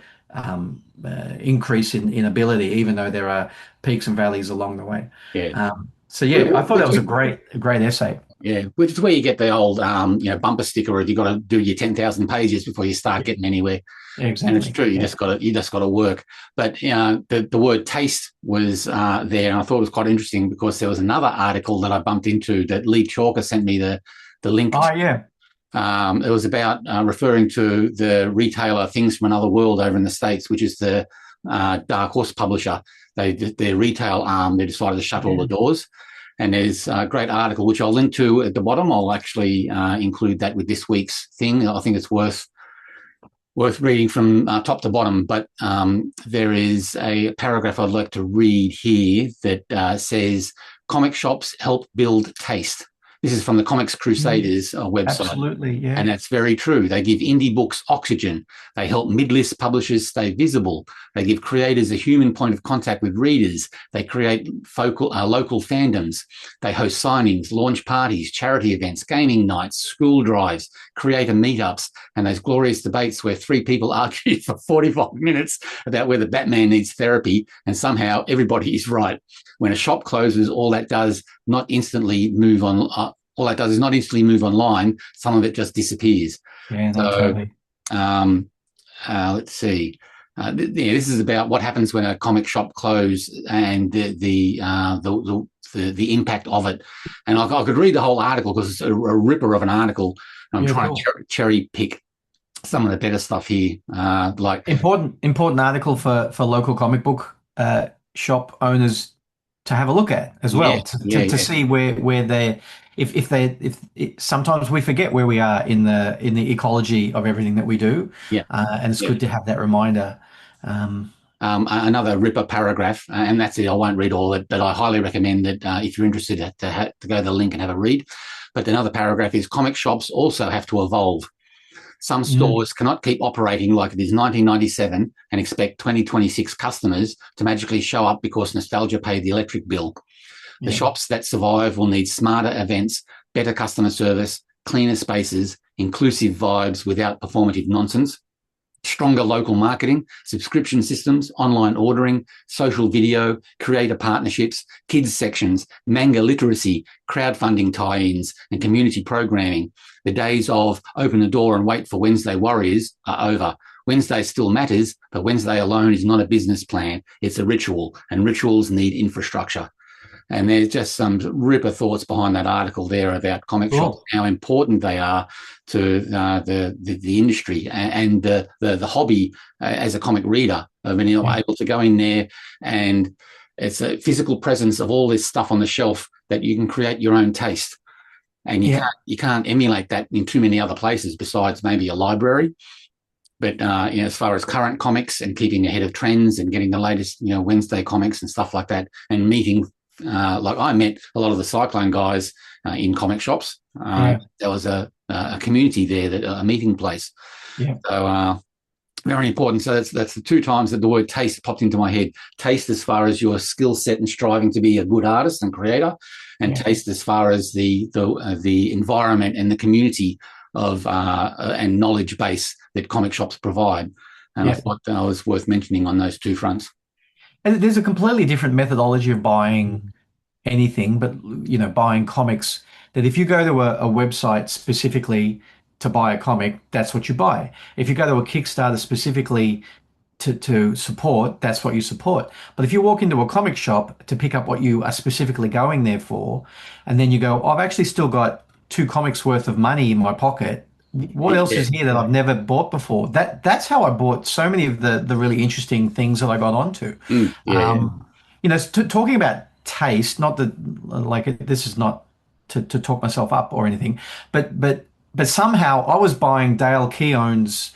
increase in ability, even though there are peaks and valleys along the way. Yeah. So yeah, I thought that was a great essay. Yeah, which is where you get the old, bumper sticker of you got to do your 10,000 pages before you start getting anywhere. Yeah, exactly. And it's true, you just got to work. But the word taste was there, and I thought it was quite interesting because there was another article that I bumped into that Lee Chalker sent me the link. Oh yeah. It was about referring to the retailer Things from Another World over in the States, which is the Dark Horse publisher. Their retail arm, they decided to shut all the doors. And there's a great article, which I'll link to at the bottom. I'll actually include that with this week's thing. I think it's worth reading from top to bottom. But there is a paragraph I'd like to read here that says, comic shops help build taste. This is from the Comic Crusaders website. Absolutely, yeah. And that's very true. They give indie books oxygen. They help mid-list publishers stay visible. They give creators a human point of contact with readers. They create local fandoms. They host signings, launch parties, charity events, gaming nights, school drives, creator meetups, and those glorious debates where three people argue for 45 minutes about whether Batman needs therapy, and somehow everybody is right. When a shop closes, all that does is not instantly move online. Some of it just disappears. Yeah, totally. Let's see. This is about what happens when a comic shop closes and the impact of it. And I could read the whole article because it's a ripper of an article. I'm trying to cherry pick some of the better stuff here. Like important article for local comic book shop owners to have a look at as well, to see where they if sometimes we forget where we are in the ecology of everything that we do. And it's good to have that reminder. Another ripper paragraph, and that's it. I won't read all of it, but I highly recommend that if you're interested to go to the link and have a read. But another paragraph is comic shops also have to evolve. Some stores cannot keep operating like it is 1997 and expect 2026 customers to magically show up because nostalgia paid the electric bill. The shops that survive will need smarter events, better customer service, cleaner spaces, inclusive vibes without performative nonsense, stronger local marketing, subscription systems, online ordering, social video, creator partnerships, kids sections, manga literacy, crowdfunding tie-ins, and community programming. The days of open the door and wait for Wednesday warriors are over. Wednesday still matters, but Wednesday alone is not a business plan. It's a ritual, and rituals need infrastructure. And there's just some ripper thoughts behind that article there about comic shops, how important they are to the industry and the hobby as a comic reader. Of being able to go in there, and it's a physical presence of all this stuff on the shelf that you can create your own taste. And you can't emulate that in too many other places besides maybe a library. But as far as current comics and keeping ahead of trends and getting the latest Wednesday comics and stuff like that, and meeting. Like I met a lot of the Cyclone guys in comic shops. There was a community there, a meeting place. So very important. So that's the two times that the word taste popped into my head. Taste as far as your skill set and striving to be a good artist and creator, and taste as far as the environment and the community of and knowledge base that comic shops provide. And I thought that was worth mentioning on those two fronts. And there's a completely different methodology of buying anything, but buying comics, that if you go to a website specifically to buy a comic, that's what you buy. If you go to a Kickstarter specifically to support, that's what you support. But if you walk into a comic shop to pick up what you are specifically going there for, and then you go, I've actually still got 2 comics worth of money in my pocket. What else is here that I've never bought before? That's how I bought so many of the really interesting things that I got onto. Talking about taste, not that this is not to talk myself up or anything, but somehow I was buying Dale Keown's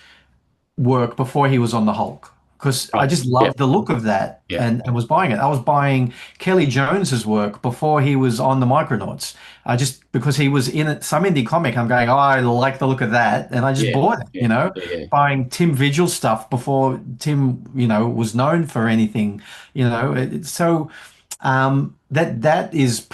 work before he was on the Hulk, because I just loved the look of that and was buying it. I was buying Kelly Jones's work before he was on the Micronauts, just because he was in some indie comic. I'm going, I like the look of that, and I just bought it. Buying Tim Vigil's stuff before Tim, was known for anything. So That is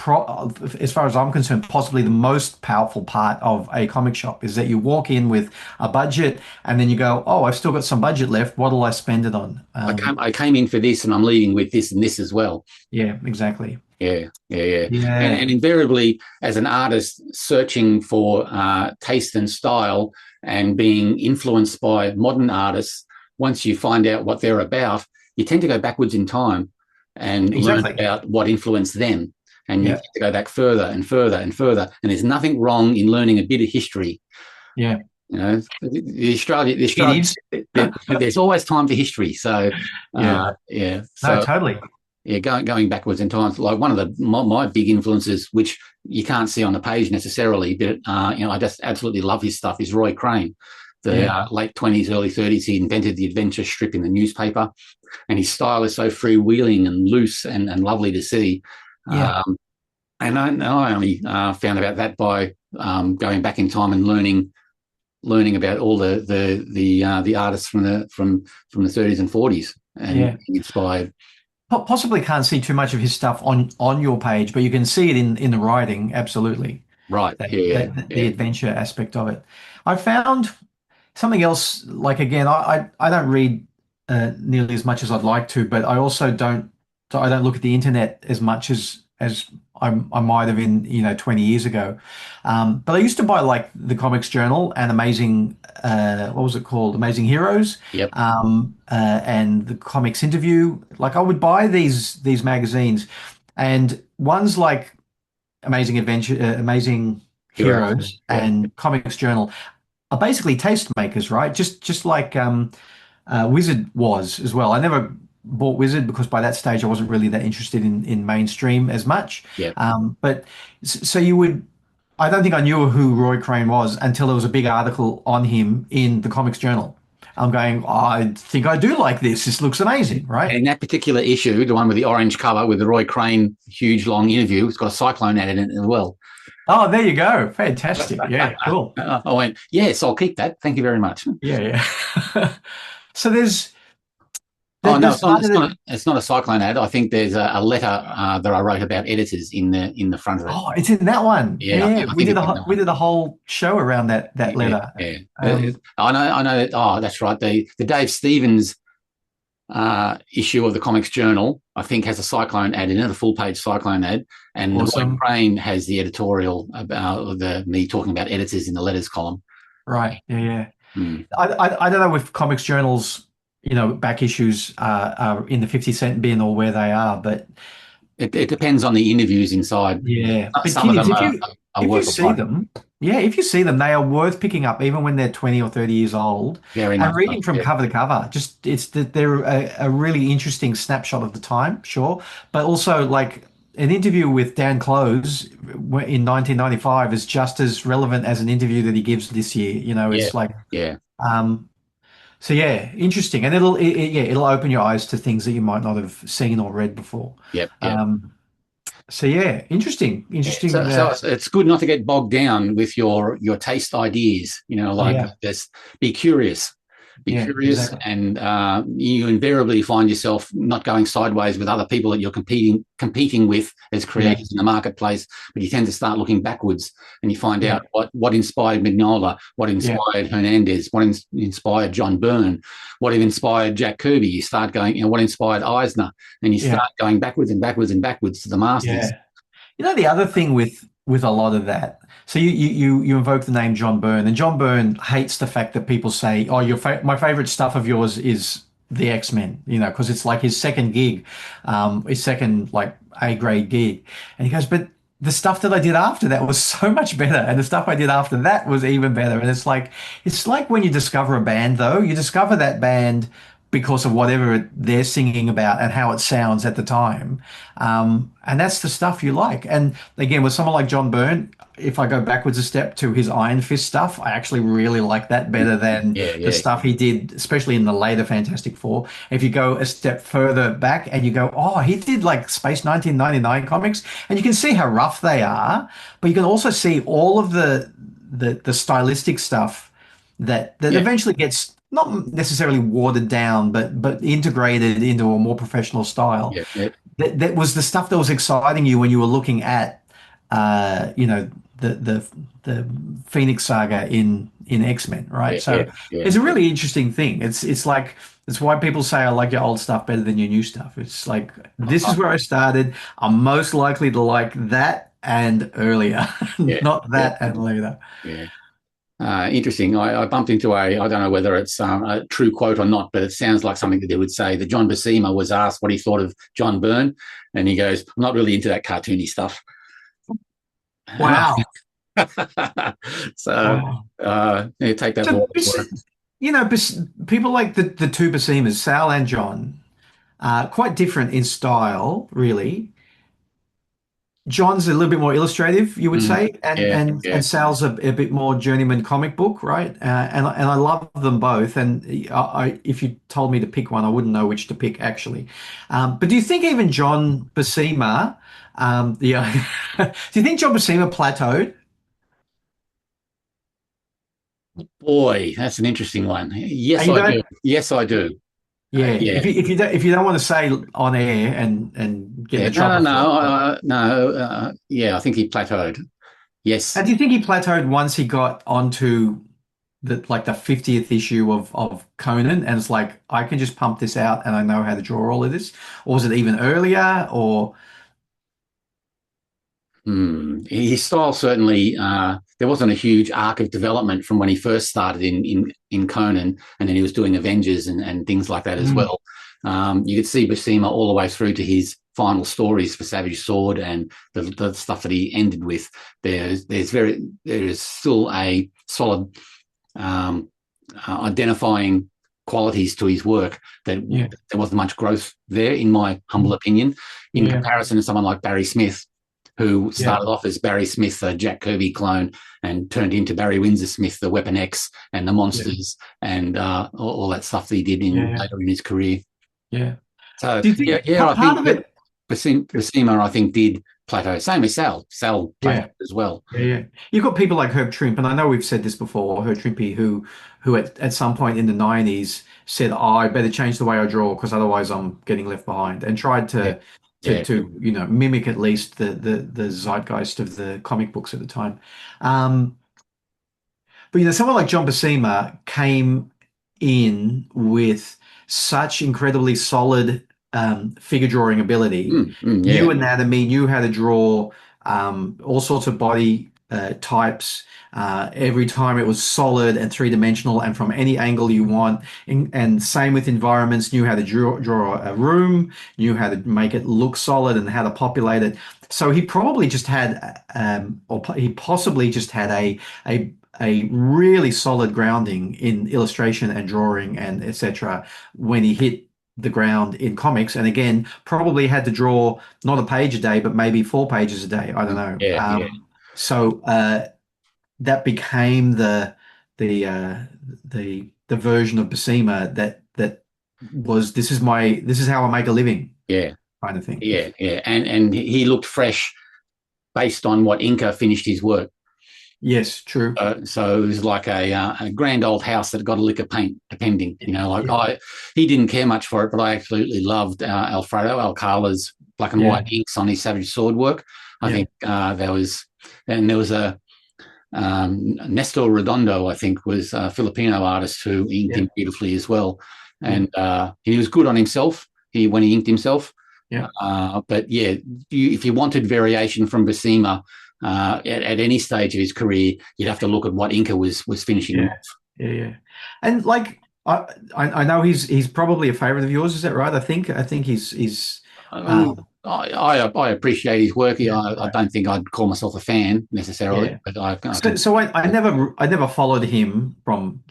as far as I'm concerned, possibly the most powerful part of a comic shop is that you walk in with a budget and then you go, oh, I've still got some budget left. What'll I spend it on? I came in for this and I'm leaving with this and this as well. Yeah, exactly. Yeah. Yeah. And invariably, as an artist searching for taste and style and being influenced by modern artists, once you find out what they're about, you tend to go backwards in time and learn about what influenced them. And you have to go back further and further and further. And there's nothing wrong in learning a bit of history. Yeah. You know, the Australia there's always time for history. So, no, totally. Yeah, going backwards in time. Like one of my big influences, which you can't see on the page necessarily, but I just absolutely love his stuff, is Roy Crane. The late 20s, early 30s, he invented the adventure strip in the newspaper, and his style is so freewheeling and loose and lovely to see. Yeah. And I only found about that by going back in time and learning about all the artists from the 30s and 40s and being inspired. Possibly can't see too much of his stuff on your page, but you can see it in the writing. Absolutely. Right. The adventure aspect of it. I found something else, like, again, I don't read nearly as much as I'd like to, but I also don't look at the internet as much as I might have in 20 years ago. But I used to buy like the Comics Journal and Amazing, what was it called? Amazing Heroes. Yep. And the Comics Interview. Like, I would buy these magazines, and ones like Amazing Adventure, Amazing Heroes, and Comics Journal are basically tastemakers, right? Just like Wizard was as well. I never bought Wizard because by that stage I wasn't really that interested in mainstream as much. Yeah. But so I don't think I knew who Roy Crane was until there was a big article on him in the Comics Journal. I'm going, I think I do like this. This looks amazing, right? And in that particular issue, the one with the orange cover with the Roy Crane huge long interview, it's got a Cyclone ad in it as well. Oh, there you go. Fantastic. Yeah, cool. I went, yes, I'll keep that. Thank you very much. Yeah. So there's... Oh, no, it's not a Cyclone ad. I think there's a letter that I wrote about editors in the front of it. Oh, it's in that one. Yeah. We did a whole show around that letter. Yeah. I know that. Oh, that's right. The Dave Stevens issue of the Comics Journal, I think, has a Cyclone ad in it, a full-page Cyclone ad, and awesome. Roy Crane has the editorial about me talking about editors in the letters column. Right. Yeah. I don't know if Comics Journals, back issues are in the 50-cent bin or where they are, but it depends on the interviews inside. Yeah, but some kids, of them if you see them, they are worth picking up, even when they're 20 or 30 years old. Very much and reading from cover to cover. Just they're a really interesting snapshot of the time, sure, but also like an interview with Dan Close in 1995 is just as relevant as an interview that he gives this year. It's So yeah, interesting, and it'll open your eyes to things that you might not have seen or read before. Yep. So yeah, interesting. So it's good not to get bogged down with your taste ideas. Just be curious. Be curious, exactly. And you invariably find yourself not going sideways with other people that you're competing with as creators in the marketplace, but you tend to start looking backwards, and you find out what inspired Mignola, what inspired Hernandez, what inspired John Byrne, what inspired Jack Kirby. You start going, what inspired Eisner, and you start going backwards and backwards and backwards to the masters. Yeah. The other thing with a lot of that. So you invoke the name John Byrne, and John Byrne hates the fact that people say, "Oh, my favorite stuff of yours is the X-Men," because it's like his second gig, his second like A-grade gig, and he goes, "But the stuff that I did after that was so much better, and the stuff I did after that was even better." And it's like when you discover a band, though, you discover that band because of whatever they're singing about and how it sounds at the time. And that's the stuff you like. And again, with someone like John Byrne, if I go backwards a step to his Iron Fist stuff, I actually really like that better than the stuff he did, especially in the later Fantastic Four. If you go a step further back and you go, oh, he did like Space 1999 comics, and you can see how rough they are, but you can also see all of the stylistic stuff that eventually gets not necessarily watered down, but integrated into a more professional style. that was the stuff that was exciting you when you were looking at, you know, the Phoenix Saga in X-Men, right? Yeah, yeah, So yeah, it's a really interesting thing. It's like it's why people say I like your old stuff better than your new stuff. It's like this is where I started. I'm most likely to like that and earlier, yeah, not yeah, that and later. yeah. Interesting. I bumped into I don't know whether it's a true quote or not, but it sounds like something that they would say. That John Buscema was asked what he thought of John Byrne, and he goes, "I'm not really into that cartoony stuff." Wow. So Wow. yeah, take that for So, what it's worth. you know, people like the two Basemas, Sal and John, quite different in style, really. John's a little bit more illustrative, you would Mm, say, and yeah, and yeah. and Sal's a bit more journeyman comic book, right? And I love them both. And if you told me to pick one, I wouldn't know which to pick actually. But do you think even John Buscema, do you think John Buscema plateaued? Boy, that's an interesting one. Yes, You I do. don't. Yes, I do. Yeah. Yeah, If you don't want to say on air and get yeah. the No, no, chopper no, flip. no. Yeah, I think he plateaued. Yes. And do you think he plateaued once he got onto the 50th issue of Conan and it's like I can just pump this out and I know how to draw all of this? Or was it even earlier? Or His style certainly there wasn't a huge arc of development from when he first started in Conan, and then he was doing Avengers and things like that as Mm, well. You could see Buscema all the way through to his final stories for Savage Sword and the stuff that he ended with. There is still a solid identifying qualities to his work that yeah, there wasn't much growth there, in my humble opinion, in yeah, comparison to someone like Barry Smith, who yeah, started off as Barry Smith, a Jack Kirby clone, and turned into Barry Windsor Smith, the Weapon X and the yeah, Monsters, and all that stuff that he did in yeah, later in his career. yeah. So Do you yeah, think yeah, I part think of it? Buscema, I think, did plateau. Same as Sal. Sal Yeah. plateaued as well. Yeah, yeah. You've got people like Herb Trimpe, and I know we've said this before, Herb Trimpe, who at some point in the 90s said, "Oh, I better change the way I draw because otherwise I'm getting left behind," and tried Yeah, to yeah. to you know mimic at least the zeitgeist of the comic books at the time. Um, but you know, someone like John Buscema came in with such incredibly solid figure drawing ability, Yeah, knew anatomy, knew how to draw all sorts of body types. Every time it was solid and three dimensional, and from any angle you want. And same with environments, knew how to draw a room, knew how to make it look solid, and how to populate it. So he probably just had, he possibly just had a really solid grounding in illustration and drawing and etc. when he hit the ground in comics, and again probably had to draw not a page a day but maybe 4 pages a day. I don't know. yeah, yeah, So that became the the version of Basima that was this is how I make a living yeah, kind of thing. yeah, yeah. And he looked fresh based on what Inca finished his work. Yes, true. So it was like a grand old house that got a lick of paint, depending. Yeah, He didn't care much for it, but I absolutely loved Alfredo Alcala's black and yeah, white inks on his Savage Sword work. I yeah, think there was a Nestor Redondo, I think, was a Filipino artist who inked yeah, him beautifully as well, yeah, and he was good on himself. When he inked himself, yeah. but yeah, if you wanted variation from Basima at any stage of his career, you'd have to look at what Inca was finishing him Yeah, off. yeah, yeah. And like I know he's probably a favorite of yours, is that right? I think he's I appreciate his work. yeah, I right. don't think I'd call myself a fan necessarily, Yeah. but I So can. so I never followed him from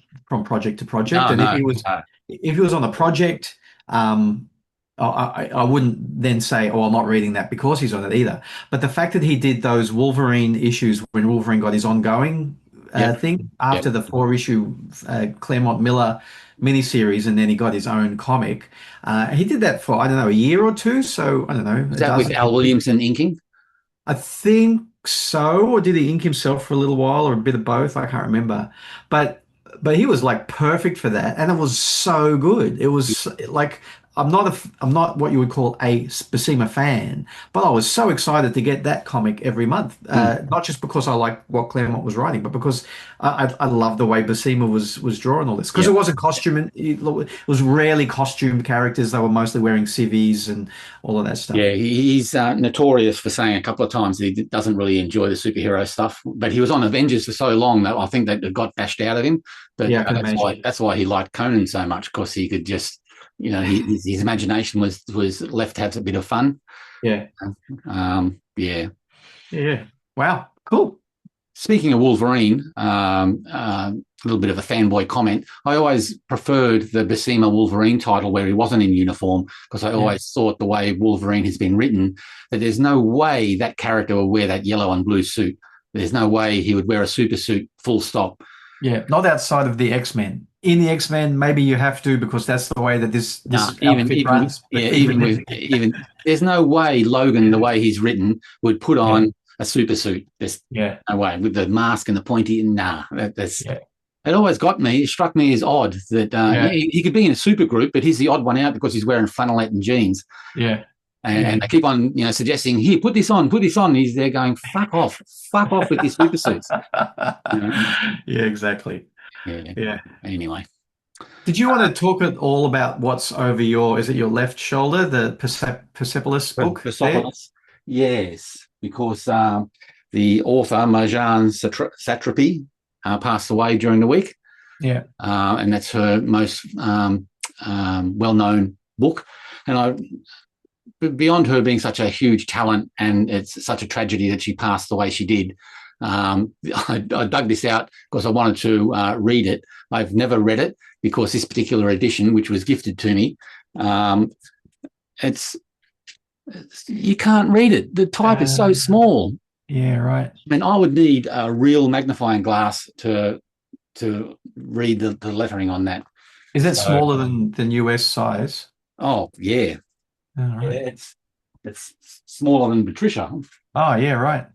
project to project. No, And no, no. if he was on a project, I wouldn't then say, oh, I'm not reading that because he's on it either. But the fact that he did those Wolverine issues when Wolverine got his ongoing Yep, thing yep. after the 4 issue Claremont Miller miniseries, and then he got his own comic. He did that for, I don't know, a year or two. So I don't know, Was a that with dozen. Al Williamson inking? I think so. Or did he ink himself for a little while, or a bit of both? I can't remember. But he was like perfect for that, and it was so good. It was like I'm not what you would call a Buscema fan, but I was so excited to get that comic every month. Not just because I like what Claremont was writing, but because I love the way Buscema was drawing all this. Because Yeah. it wasn't costume, it was rarely costume characters. They were mostly wearing civvies and all of that stuff. Yeah, he's notorious for saying a couple of times that he doesn't really enjoy the superhero stuff. But he was on Avengers for so long that I think that it got bashed out of him. But Yeah, I can imagine. that's why he liked Conan so much, because he could just, his imagination was left to have a bit of fun. Yeah. Yeah. Yeah. Wow. Cool. Speaking of Wolverine, a little bit of a fanboy comment. I always preferred the Buscema Wolverine title where he wasn't in uniform, because I always thought the way Wolverine has been written, that there's no way that character would wear that yellow and blue suit. There's no way he would wear a super suit, full stop. Yeah, not outside of the X-Men. In the X-Men, maybe you have to, because that's the way that this outfit runs. Even there's no way Logan, the way he's written, would put on a super suit. There's no way, with the mask and the pointy. Nah, that's. It always got me. It struck me as odd that he could be in a super group, but he's the odd one out because he's wearing flannelette and jeans. Yeah. And they keep on, suggesting, here, put this on. He's there going, fuck off with these super suits. Yeah, exactly. Yeah. Anyway. Did you want to talk at all about what's over is it your left shoulder, the Persepolis book? Persepolis. Yes, because the author, Marjane Satrapi, passed away during the week. Yeah. And that's her most well-known book. And beyond her being such a huge talent, and it's such a tragedy that she passed the way she did, I dug this out because I wanted to read it. I've never read it because this particular edition, which was gifted to me, you can't read it. The type is so small. Yeah, right. I mean, I would need a real magnifying glass to read the lettering on that. Is that smaller than US size? Oh, yeah. Right. Yeah, it's smaller than Batrisha. Oh, yeah, right.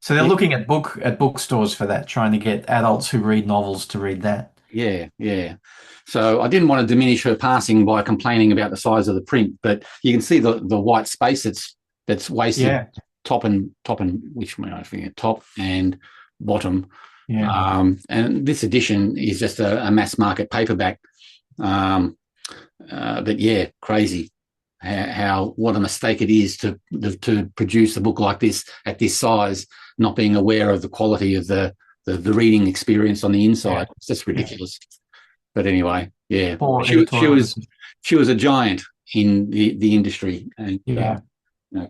So they're looking at bookstores for that, trying to get adults who read novels to read that. Yeah. So I didn't want to diminish her passing by complaining about the size of the print, but you can see the white space that's wasted. Yeah. Top and which way I think top and bottom. Yeah. And this edition is just a mass market paperback. But yeah, crazy. What a mistake it is to produce a book like this at this size, not being aware of the quality of the reading experience on the inside. It's just ridiculous. But anyway, yeah, she was a giant in the industry, and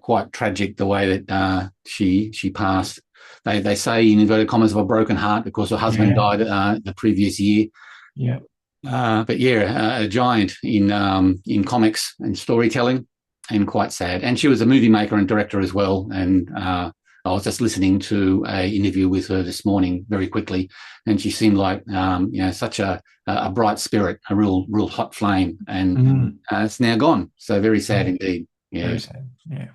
quite tragic the way that she passed. They say, in inverted commas, of a broken heart, because her husband died the previous year. Yeah. But yeah, a giant in comics and storytelling, and quite sad. And she was a movie maker and director as well. And I was just listening to an interview with her this morning very quickly, and she seemed like such a bright spirit, a real hot flame. And it's now gone. So very sad indeed. Yeah. Very sad. Yeah.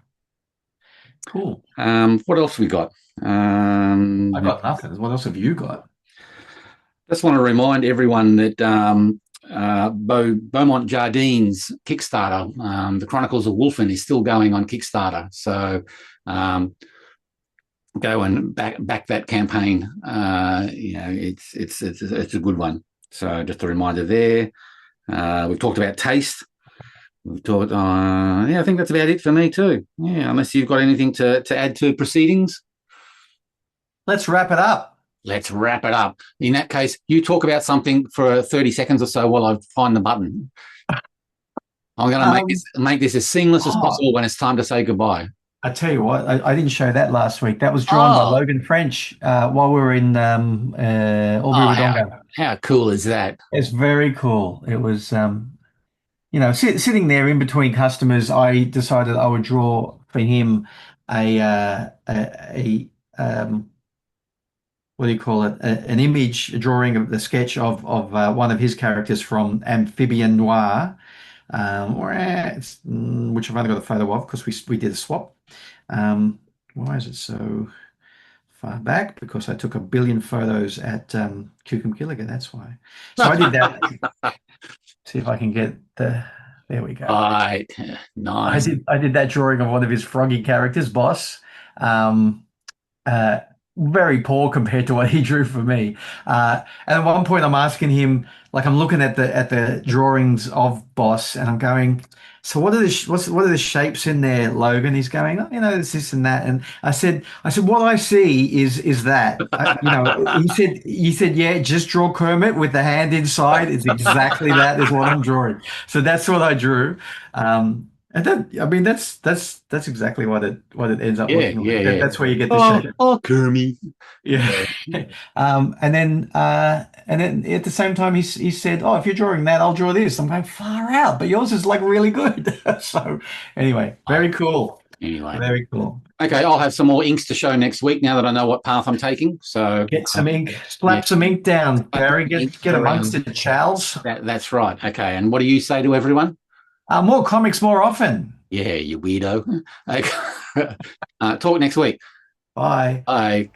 Cool. What else we got? I got nothing. What else have you got? Just want to remind everyone that Beaumont Jardine's Kickstarter, The Chronicles of Wolfen, is still going on Kickstarter. So go and back that campaign. It's a good one. So just a reminder there. We've talked about taste. We've talked. I think that's about it for me too. Yeah, unless you've got anything to add to proceedings. Let's wrap it up. Let's wrap it up. In that case, you talk about something for 30 seconds or so while I find the button. I'm going to make this as seamless as possible when it's time to say goodbye. I tell you what, I didn't show that last week. That was drawn by Logan French while we were in Albury Wodonga. How cool is that? It's very cool. It was, sitting there in between customers, I decided I would draw for him what do you call it? An image, a drawing of the sketch of one of his characters from Amphibian Noir, which I've only got a photo of because we did a swap. Why is it so far back? Because I took a billion photos at Kukum Killiga, that's why. So I did that. See if I can get the There we go. Right. I Nice. did that drawing of one of his froggy characters, Boss. Um, uh, Very poor compared to what he drew for me. And at one point, I'm asking him, like, I'm looking at the drawings of Boss, and I'm going, so what are what are the shapes in there, Logan? He's going, oh, it's this and that. And I said, what I see is that, he said, yeah, just draw Kermit with the hand inside. It's exactly that is what I'm drawing. So that's what I drew. And then, I mean, that's exactly what it ends up Yeah, looking yeah, like. yeah. That's where you get the shape. Oh, Kermit. Yeah. And then at the same time, he said, "Oh, if you're drawing that, I'll draw this." I'm going far out, but yours is like really good. So anyway, very cool. Anyway. Very cool. Okay, I'll have some more inks to show next week now that I know what path I'm taking. So Get some ink, slap some ink down, Barry. Get amongst it, Charles. That's right. Okay, and what do you say to everyone? More comics more often. Yeah, you weirdo. Okay. Talk next week. Bye. Bye.